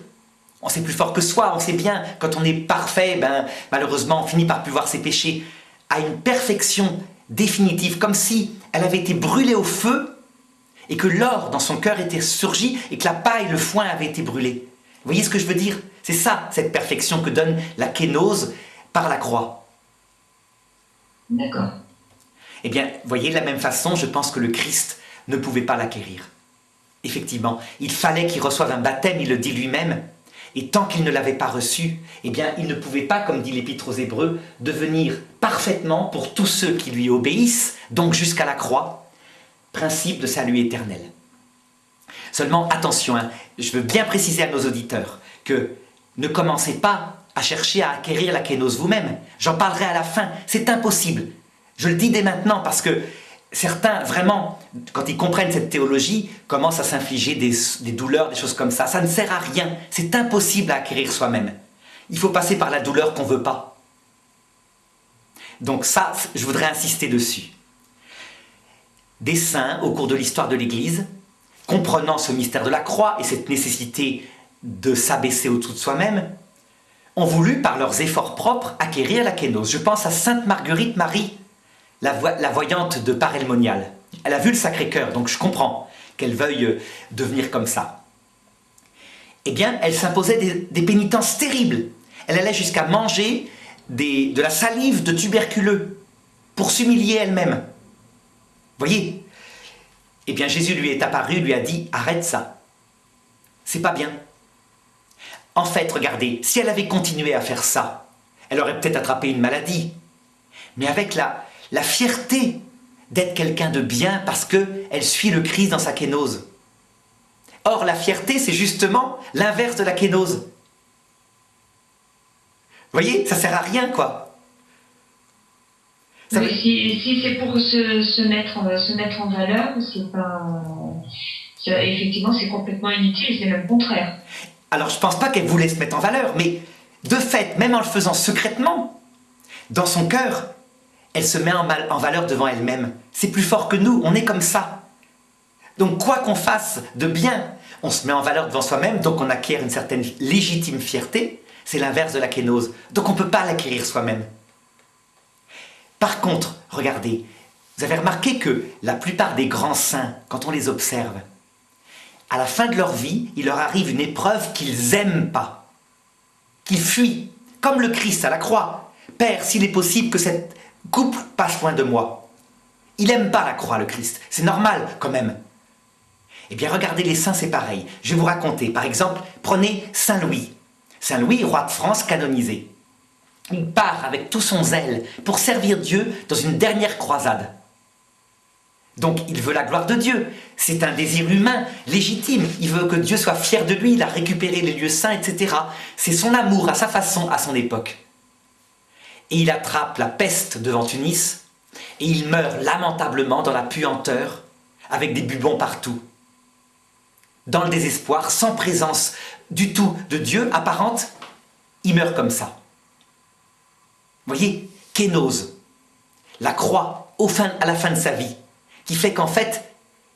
On sait plus fort que soi, on sait bien, quand on est parfait, malheureusement on finit par plus voir ses péchés, à une perfection définitive, comme si elle avait été brûlée au feu et que l'or dans son cœur était surgi et que la paille, le foin avaient été brûlés. Vous voyez ce que je veux dire? C'est ça, cette perfection que donne la kénose par la croix. D'accord. Eh bien, voyez, de la même façon, je pense que le Christ ne pouvait pas l'acquérir. Effectivement, il fallait qu'il reçoive un baptême, il le dit lui-même, et tant qu'il ne l'avait pas reçu, eh bien, il ne pouvait pas, comme dit l'Épître aux Hébreux, devenir parfaitement, pour tous ceux qui lui obéissent, donc jusqu'à la croix, principe de salut éternel. Seulement, attention, je veux bien préciser à nos auditeurs que ne commencez pas à chercher à acquérir la kénose vous-même. J'en parlerai à la fin, c'est impossible. Je le dis dès maintenant parce que certains, vraiment, quand ils comprennent cette théologie, commencent à s'infliger des douleurs, des choses comme ça. Ça ne sert à rien, c'est impossible à acquérir soi-même. Il faut passer par la douleur qu'on ne veut pas. Donc ça, je voudrais insister dessus. Des saints, au cours de l'histoire de l'Église, comprenant ce mystère de la croix et cette nécessité de s'abaisser au-dessous de soi-même, ont voulu, par leurs efforts propres, acquérir la kénose. Je pense à Sainte Marguerite Marie, la voyante de Paray-le-Monial. Elle a vu le Sacré-Cœur, donc je comprends qu'elle veuille devenir comme ça. Eh bien, elle s'imposait des pénitences terribles. Elle allait jusqu'à manger de la salive de tuberculeux pour s'humilier elle-même. Voyez? Eh bien, Jésus lui est apparu, lui a dit « Arrête ça, c'est pas bien. En fait, regardez, si elle avait continué à faire ça, elle aurait peut-être attrapé une maladie. Mais avec la fierté d'être quelqu'un de bien parce qu'elle suit le Christ dans sa kénose. Or, la fierté, c'est justement l'inverse de la kénose. Vous voyez, ça sert à rien, quoi. Mais si c'est pour se mettre en valeur, c'est pas... effectivement, c'est complètement inutile, c'est même le contraire. Alors, je pense pas qu'elle voulait se mettre en valeur, mais de fait, même en le faisant secrètement, dans son cœur, elle se met en valeur devant elle-même. C'est plus fort que nous, on est comme ça. Donc, quoi qu'on fasse de bien, on se met en valeur devant soi-même, donc on acquiert une certaine légitime fierté. C'est l'inverse de la kénose. Donc, on ne peut pas l'acquérir soi-même. Par contre, regardez, vous avez remarqué que la plupart des grands saints, quand on les observe, à la fin de leur vie, il leur arrive une épreuve qu'ils n'aiment pas, qu'ils fuient, comme le Christ à la croix. Père, s'il est possible que cette coupe passe loin de moi. Il n'aime pas la croix, le Christ. C'est normal, quand même. Eh bien, regardez, les saints, c'est pareil. Je vais vous raconter. Par exemple, prenez Saint Louis. Saint Louis, roi de France, canonisé. Il part avec tout son zèle pour servir Dieu dans une dernière croisade. Donc, il veut la gloire de Dieu. C'est un désir humain, légitime. Il veut que Dieu soit fier de lui, il a récupéré les lieux saints, etc. C'est son amour, à sa façon, à son époque. Et il attrape la peste devant Tunis, et il meurt lamentablement dans la puanteur, avec des bubons partout. Dans le désespoir, sans présence du tout de Dieu apparente, il meurt comme ça. Vous voyez, kénose, la croix à la fin de sa vie, qui fait qu'en fait,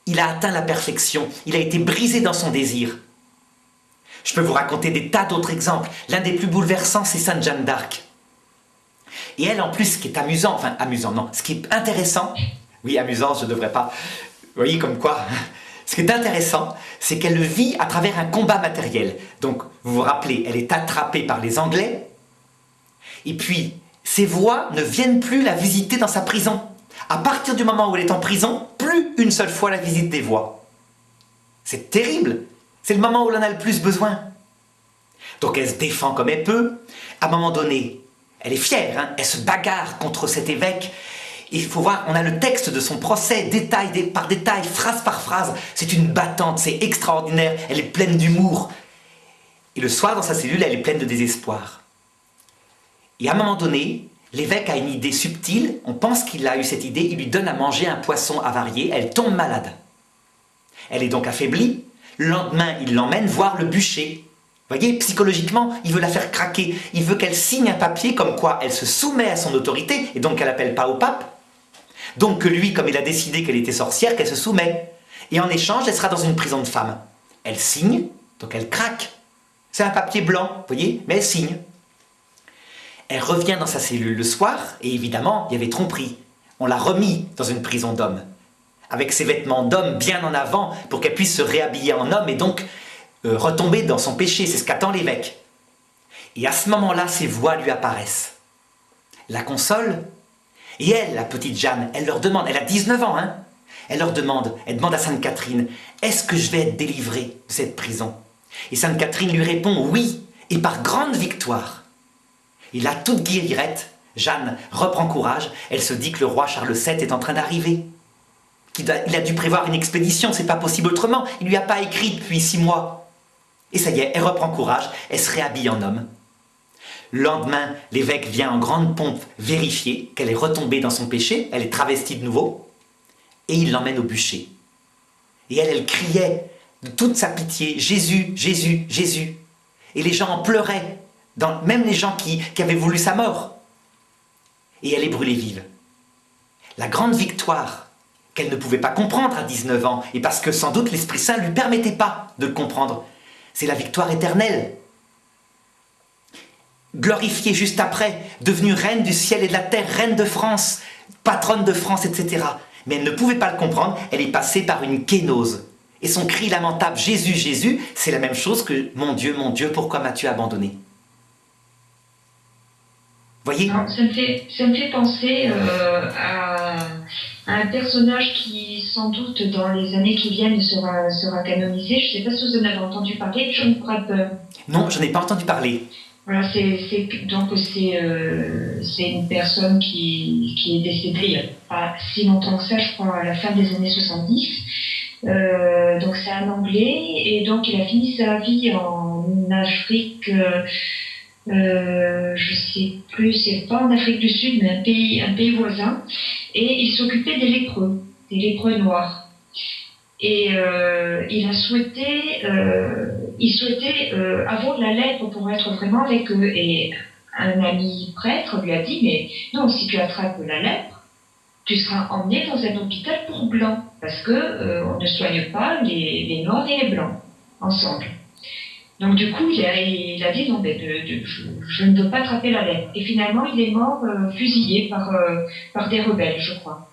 il a atteint la perfection, il a été brisé dans son désir. Je peux vous raconter des tas d'autres exemples. L'un des plus bouleversants, c'est Sainte Jeanne d'Arc. Et elle, en plus, ce qui est amusant, enfin amusant, non, ce qui est intéressant, oui, amusant, je ne devrais pas, vous voyez comme quoi, ce qui est intéressant, c'est qu'elle le vit à travers un combat matériel. Donc, vous vous rappelez, elle est attrapée par les Anglais, et puis, ses voix ne viennent plus la visiter dans sa prison. À partir du moment où elle est en prison, plus une seule fois la visite des voix. C'est terrible. C'est le moment où elle en a le plus besoin. Donc elle se défend comme elle peut. À un moment donné, elle est fière, hein, elle se bagarre contre cet évêque. Il faut voir, on a le texte de son procès, détail par détail, phrase par phrase. C'est une battante, c'est extraordinaire. Elle est pleine d'humour. Et le soir, dans sa cellule, elle est pleine de désespoir. Et à un moment donné, l'évêque a une idée subtile, on pense qu'il a eu cette idée, il lui donne à manger un poisson avarié, elle tombe malade. Elle est donc affaiblie, le lendemain il l'emmène voir le bûcher. Vous voyez, psychologiquement, il veut la faire craquer, il veut qu'elle signe un papier comme quoi elle se soumet à son autorité, et donc qu'elle n'appelle pas au pape. Donc que lui, comme il a décidé qu'elle était sorcière, qu'elle se soumet. Et en échange, elle sera dans une prison de femmes. Elle signe, donc elle craque. C'est un papier blanc, vous voyez, mais elle signe. Elle revient dans sa cellule le soir, et évidemment, il y avait tromperie. On l'a remis dans une prison d'hommes, avec ses vêtements d'homme bien en avant, pour qu'elle puisse se réhabiller en homme, et donc retomber dans son péché. C'est ce qu'attend l'évêque. Et à ce moment-là, ses voix lui apparaissent. La console, et elle, la petite Jeanne, elle leur demande, elle a 19 ans, hein, elle demande à Sainte Catherine, est-ce que je vais être délivrée de cette prison? Et Sainte Catherine lui répond, oui, et par grande victoire. Et là, toute guillerette, Jeanne reprend courage, elle se dit que le roi Charles VII est en train d'arriver. Il a dû prévoir une expédition, c'est pas possible autrement, il lui a pas écrit depuis 6 mois. Et ça y est, elle reprend courage, elle se réhabille en homme. Le lendemain, l'évêque vient en grande pompe vérifier qu'elle est retombée dans son péché, elle est travestie de nouveau, et il l'emmène au bûcher. Et elle criait de toute sa pitié, Jésus, Jésus, Jésus. Et les gens en pleuraient. Même les gens qui avaient voulu sa mort. Et elle est brûlée vive. La grande victoire qu'elle ne pouvait pas comprendre à 19 ans, et parce que sans doute l'Esprit Saint ne lui permettait pas de le comprendre, c'est la victoire éternelle. Glorifiée juste après, devenue reine du ciel et de la terre, reine de France, patronne de France, etc. Mais elle ne pouvait pas le comprendre, elle est passée par une kénose. Et son cri lamentable, Jésus, Jésus, c'est la même chose que mon Dieu, pourquoi m'as-tu abandonné? Voyez? Ça me fait penser à un personnage qui sans doute dans les années qui viennent sera canonisé. Je ne sais pas si vous en avez entendu parler, John Bradburn. Non, je n'ai pas entendu parler. Voilà, c'est une personne qui est décédée il n'y a pas si longtemps que ça, je crois, à la fin des années 70. Donc c'est un Anglais, et donc il a fini sa vie en Afrique, je sais plus, c'est pas en Afrique du Sud, mais un pays voisin, et il s'occupait des lépreux noirs. Et il souhaitait avoir la lèpre pour être vraiment avec eux. Et un ami prêtre lui a dit, mais non, si tu attrapes la lèpre, tu seras emmené dans un hôpital pour blancs, parce que on ne soigne pas les noirs et les blancs ensemble. Donc du coup, il a dit, non, mais je ne veux pas attraper la lèpre. Et finalement, il est mort fusillé par des rebelles, je crois.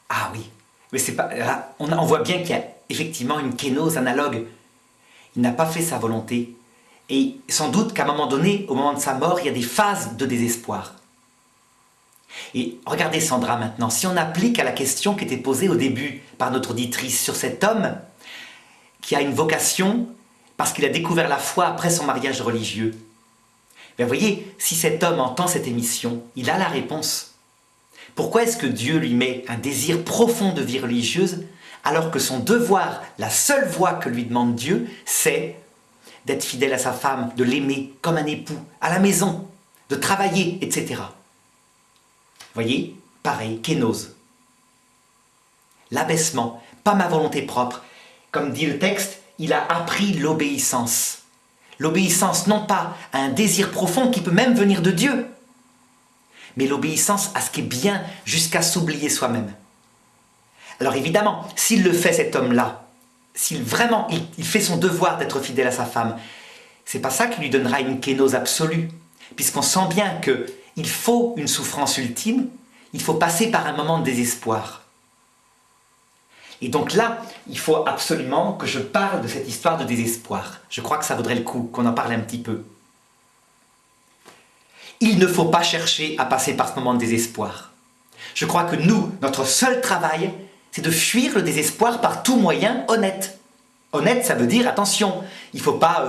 Ah oui, mais c'est pas. Là, on voit bien qu'il y a effectivement une kénose analogue. Il n'a pas fait sa volonté. Et sans doute qu'à un moment donné, au moment de sa mort, il y a des phases de désespoir. Et regardez Sandra maintenant, si on applique à la question qui était posée au début par notre auditrice sur cet homme qui a une vocation parce qu'il a découvert la foi après son mariage religieux. Ben vous voyez, si cet homme entend cette émission, il a la réponse. Pourquoi est-ce que Dieu lui met un désir profond de vie religieuse alors que son devoir, la seule voie que lui demande Dieu, c'est d'être fidèle à sa femme, de l'aimer comme un époux, à la maison, de travailler, etc. Vous voyez, pareil, kénose. L'abaissement, pas ma volonté propre. Comme dit le texte, il a appris l'obéissance. L'obéissance non pas à un désir profond qui peut même venir de Dieu, mais l'obéissance à ce qui est bien jusqu'à s'oublier soi-même. Alors évidemment, s'il le fait cet homme-là, s'il vraiment il fait son devoir d'être fidèle à sa femme, c'est pas ça qui lui donnera une kénose absolue, puisqu'on sent bien qu'il faut une souffrance ultime, il faut passer par un moment de désespoir. Et donc là, il faut absolument que je parle de cette histoire de désespoir. Je crois que ça vaudrait le coup qu'on en parle un petit peu. Il ne faut pas chercher à passer par ce moment de désespoir. Je crois que nous, notre seul travail, c'est de fuir le désespoir par tout moyen honnête. Honnête, ça veut dire, attention, il ne faut pas,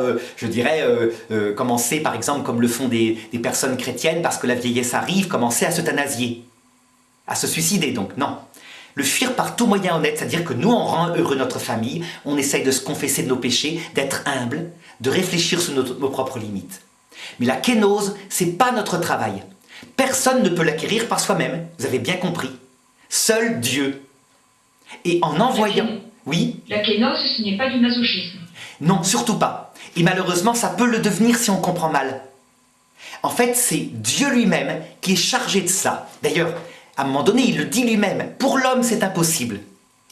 commencer par exemple comme le font des personnes chrétiennes parce que la vieillesse arrive, commencer à s'euthanasier, à se suicider donc, non. Le fuir par tout moyen honnête, c'est-à-dire que nous, on rend heureux notre famille, on essaye de se confesser de nos péchés, d'être humble, de réfléchir sur nos propres limites. Mais la kénose, c'est pas notre travail. Personne ne peut l'acquérir par soi-même, vous avez bien compris. Seul Dieu. Et en envoyant... Oui. La kénose, ce n'est pas du masochisme. Non, surtout pas. Et malheureusement, ça peut le devenir si on comprend mal. En fait, c'est Dieu lui-même qui est chargé de ça. D'ailleurs, à un moment donné, il le dit lui-même. Pour l'homme, c'est impossible.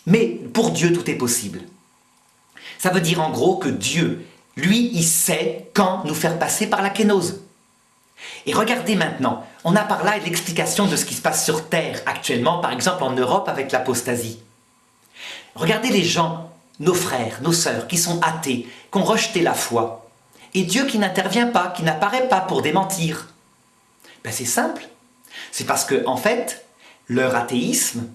Mais pour Dieu, tout est possible. Ça veut dire en gros que Dieu, lui, il sait quand nous faire passer par la kénose. Et regardez maintenant, on a par là l'explication de ce qui se passe sur Terre actuellement, par exemple en Europe avec l'apostasie. Regardez les gens, nos frères, nos sœurs, qui sont athées, qui ont rejeté la foi. Et Dieu qui n'intervient pas, qui n'apparaît pas pour démentir. Ben c'est simple. C'est parce que, en fait, leur athéisme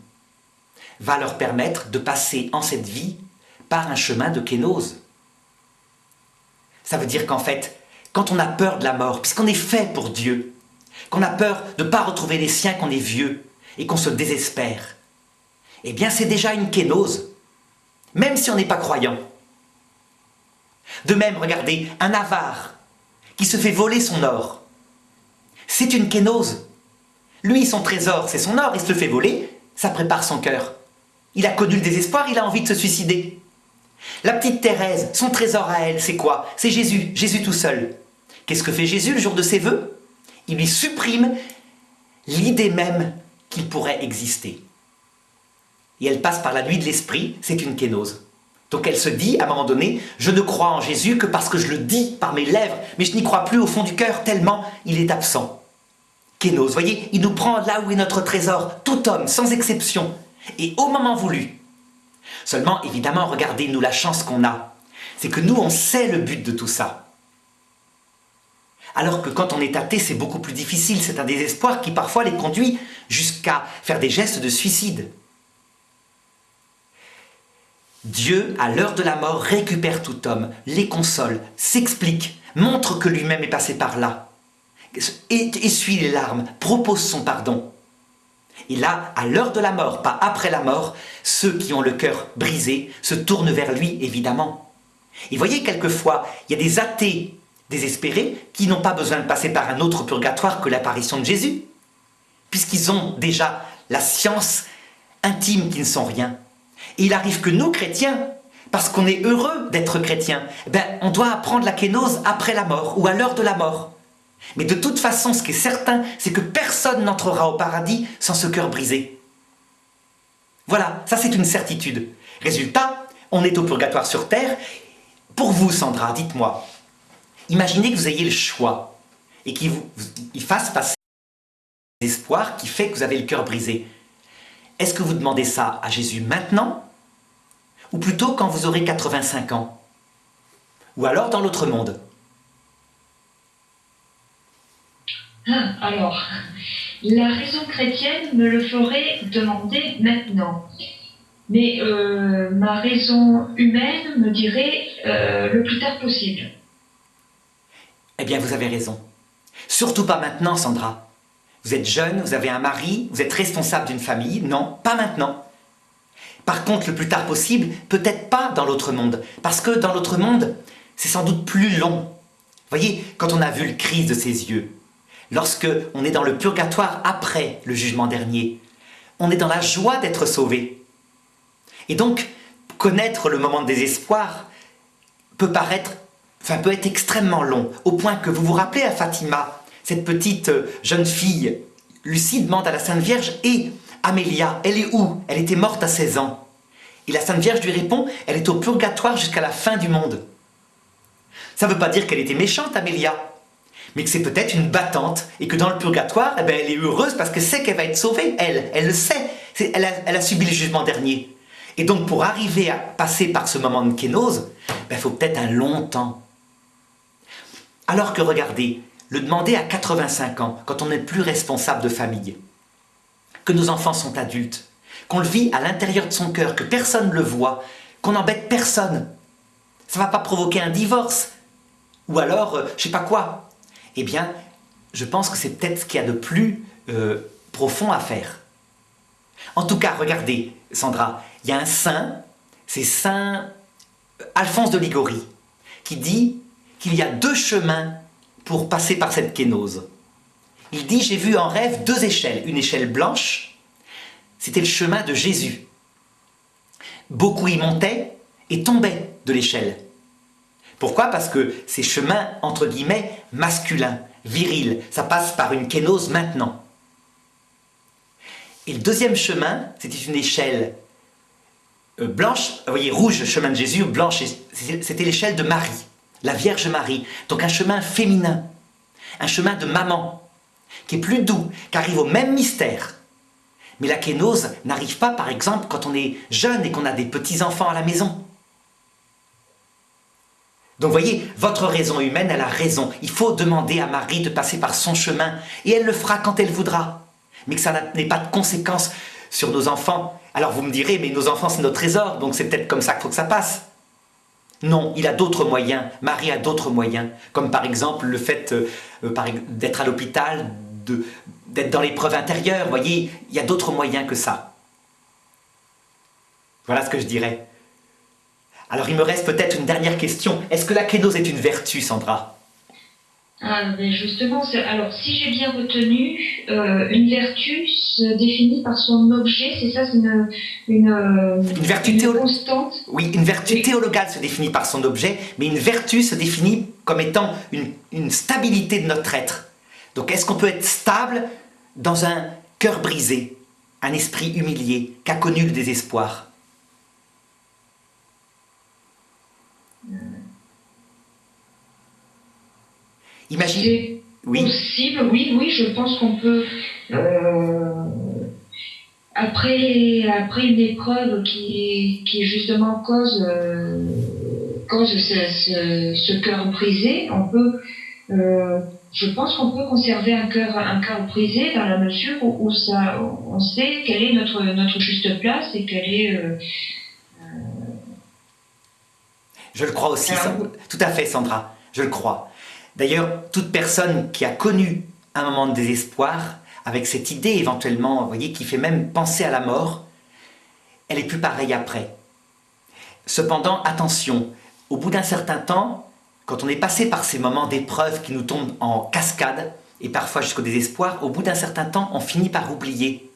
va leur permettre de passer en cette vie par un chemin de kénose. Ça veut dire qu'en fait, quand on a peur de la mort, puisqu'on est fait pour Dieu, qu'on a peur de ne pas retrouver les siens, qu'on est vieux et qu'on se désespère, eh bien c'est déjà une kénose, même si on n'est pas croyant. De même, regardez, un avare qui se fait voler son or, c'est une kénose. Lui, son trésor, c'est son or, il se le fait voler, ça prépare son cœur. Il a connu le désespoir, il a envie de se suicider. La petite Thérèse, son trésor à elle, c'est quoi? C'est Jésus, Jésus tout seul. Qu'est-ce que fait Jésus le jour de ses vœux? Il lui supprime l'idée même qu'il pourrait exister. Et elle passe par la nuit de l'esprit, c'est une kénose. Donc elle se dit, à un moment donné, je ne crois en Jésus que parce que je le dis par mes lèvres, mais je n'y crois plus au fond du cœur, tellement il est absent. Kénose, voyez, il nous prend là où est notre trésor, tout homme, sans exception, et au moment voulu. Seulement, évidemment, regardez-nous la chance qu'on a. C'est que nous, on sait le but de tout ça. Alors que quand on est athée, c'est beaucoup plus difficile. C'est un désespoir qui parfois les conduit jusqu'à faire des gestes de suicide. Dieu, à l'heure de la mort, récupère tout homme, les console, s'explique, montre que lui-même est passé par là, essuie les larmes, propose son pardon. Et là, à l'heure de la mort, pas après la mort, ceux qui ont le cœur brisé se tournent vers lui, évidemment. Et voyez, quelquefois, il y a des athées désespérés qui n'ont pas besoin de passer par un autre purgatoire que l'apparition de Jésus, puisqu'ils ont déjà la science intime qu'ils ne sont rien. Et il arrive que nous, chrétiens, parce qu'on est heureux d'être chrétiens, on doit apprendre la kénose après la mort ou à l'heure de la mort. Mais de toute façon, ce qui est certain, c'est que personne n'entrera au paradis sans ce cœur brisé. Voilà, ça c'est une certitude. Résultat, on est au purgatoire sur terre. Pour vous, Sandra, dites-moi, imaginez que vous ayez le choix et qu'il fasse passer l'espoir qui fait que vous avez le cœur brisé. Est-ce que vous demandez ça à Jésus maintenant ou plutôt quand vous aurez 85 ans? Ou alors dans l'autre monde? Alors, la raison chrétienne me le ferait demander maintenant. Mais ma raison humaine me dirait le plus tard possible. Eh bien, vous avez raison. Surtout pas maintenant, Sandra. Vous êtes jeune, vous avez un mari, vous êtes responsable d'une famille. Non, pas maintenant. Par contre, le plus tard possible, peut-être pas dans l'autre monde. Parce que dans l'autre monde, c'est sans doute plus long. Voyez, quand on a vu le Christ de ses yeux, lorsque on est dans le purgatoire après le jugement dernier, on est dans la joie d'être sauvé. Et donc, connaître le moment de désespoir peut être extrêmement long, au point que vous vous rappelez à Fatima, cette petite jeune fille, Lucie demande à la Sainte Vierge « Et Amélia, elle est où? Elle était morte à 16 ans. » Et la Sainte Vierge lui répond « Elle est au purgatoire jusqu'à la fin du monde. » Ça ne veut pas dire qu'elle était méchante, Amélia, mais que c'est peut-être une battante, et que dans le purgatoire, elle est heureuse parce qu'elle sait qu'elle va être sauvée, elle le sait, elle a subi le jugement dernier. Et donc pour arriver à passer par ce moment de kénose, il faut peut-être un long temps. Alors que regardez, le demander à 85 ans, quand on n'est plus responsable de famille, que nos enfants sont adultes, qu'on le vit à l'intérieur de son cœur, que personne ne le voit, qu'on n'embête personne, ça ne va pas provoquer un divorce, ou alors, je sais pas quoi. Eh bien, je pense que c'est peut-être ce qu'il y a de plus profond à faire. En tout cas, regardez, Sandra, il y a un saint, c'est saint Alphonse de Ligorie, qui dit qu'il y a 2 chemins pour passer par cette kénose. Il dit, j'ai vu en rêve 2 échelles, une échelle blanche, c'était le chemin de Jésus. Beaucoup y montaient et tombaient de l'échelle. Pourquoi? Parce que ces chemins, entre guillemets, masculins, virils, ça passe par une kénose maintenant. Et le 2e chemin, c'était une échelle blanche, vous voyez, rouge, chemin de Jésus, blanche, c'était l'échelle de Marie, la Vierge Marie. Donc un chemin féminin, un chemin de maman, qui est plus doux, qui arrive au même mystère. Mais la kénose n'arrive pas, par exemple, quand on est jeune et qu'on a des petits-enfants à la maison. Donc vous voyez, votre raison humaine, elle a raison. Il faut demander à Marie de passer par son chemin, et elle le fera quand elle voudra. Mais que ça n'ait pas de conséquences sur nos enfants. Alors vous me direz, mais nos enfants c'est notre trésor, donc c'est peut-être comme ça qu'il faut que ça passe. Non, il a d'autres moyens, Marie a d'autres moyens, comme par exemple le fait d'être à l'hôpital, d'être dans l'épreuve intérieure, vous voyez, il y a d'autres moyens que ça. Voilà ce que je dirais. Alors il me reste peut-être une dernière question. Est-ce que la kénose est une vertu, Sandra? Mais justement, alors si j'ai bien retenu, une vertu se définit par son objet, c'est ça, c'est une vertu constante. Oui, une vertu théologale se définit par son objet, mais une vertu se définit comme étant une stabilité de notre être. Donc est-ce qu'on peut être stable dans un cœur brisé, un esprit humilié, qui a connu le désespoir? Imaginez. Oui. Possible, oui, je pense qu'on peut, après une épreuve qui justement cause ce cœur brisé, je pense qu'on peut conserver un cœur brisé dans la mesure où on sait quelle est notre juste place et quelle est Je le crois aussi, Alors, tout à fait Sandra, je le crois. D'ailleurs, toute personne qui a connu un moment de désespoir, avec cette idée éventuellement, vous voyez, qui fait même penser à la mort, elle est plus pareille après. Cependant, attention, au bout d'un certain temps, quand on est passé par ces moments d'épreuve qui nous tombent en cascade, et parfois jusqu'au désespoir, au bout d'un certain temps, on finit par oublier.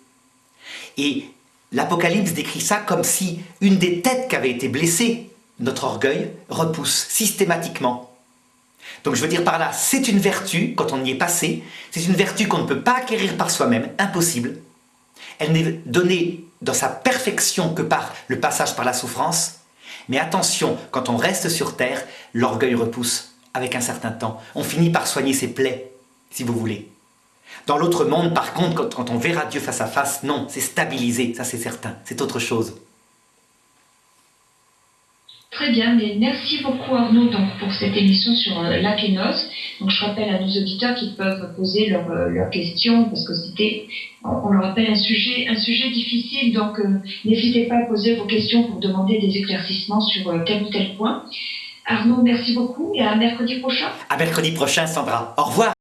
Et l'Apocalypse décrit ça comme si une des têtes qui avait été blessée, notre orgueil, repousse systématiquement. Donc je veux dire par là, c'est une vertu, quand on y est passé, c'est une vertu qu'on ne peut pas acquérir par soi-même, impossible. Elle n'est donnée dans sa perfection que par le passage par la souffrance. Mais attention, quand on reste sur terre, l'orgueil repousse avec un certain temps. On finit par soigner ses plaies, si vous voulez. Dans l'autre monde, par contre, quand on verra Dieu face à face, non, c'est stabilisé, ça c'est certain, c'est autre chose. très bien, mais merci beaucoup Arnaud donc, pour cette émission sur l'Akénos. Donc je rappelle à nos auditeurs qu'ils peuvent poser leurs questions parce que c'était, on le rappelle, un sujet difficile. Donc n'hésitez pas à poser vos questions pour demander des éclaircissements sur tel ou tel point. Arnaud, merci beaucoup et à mercredi prochain. À mercredi prochain, Sandra. Au revoir.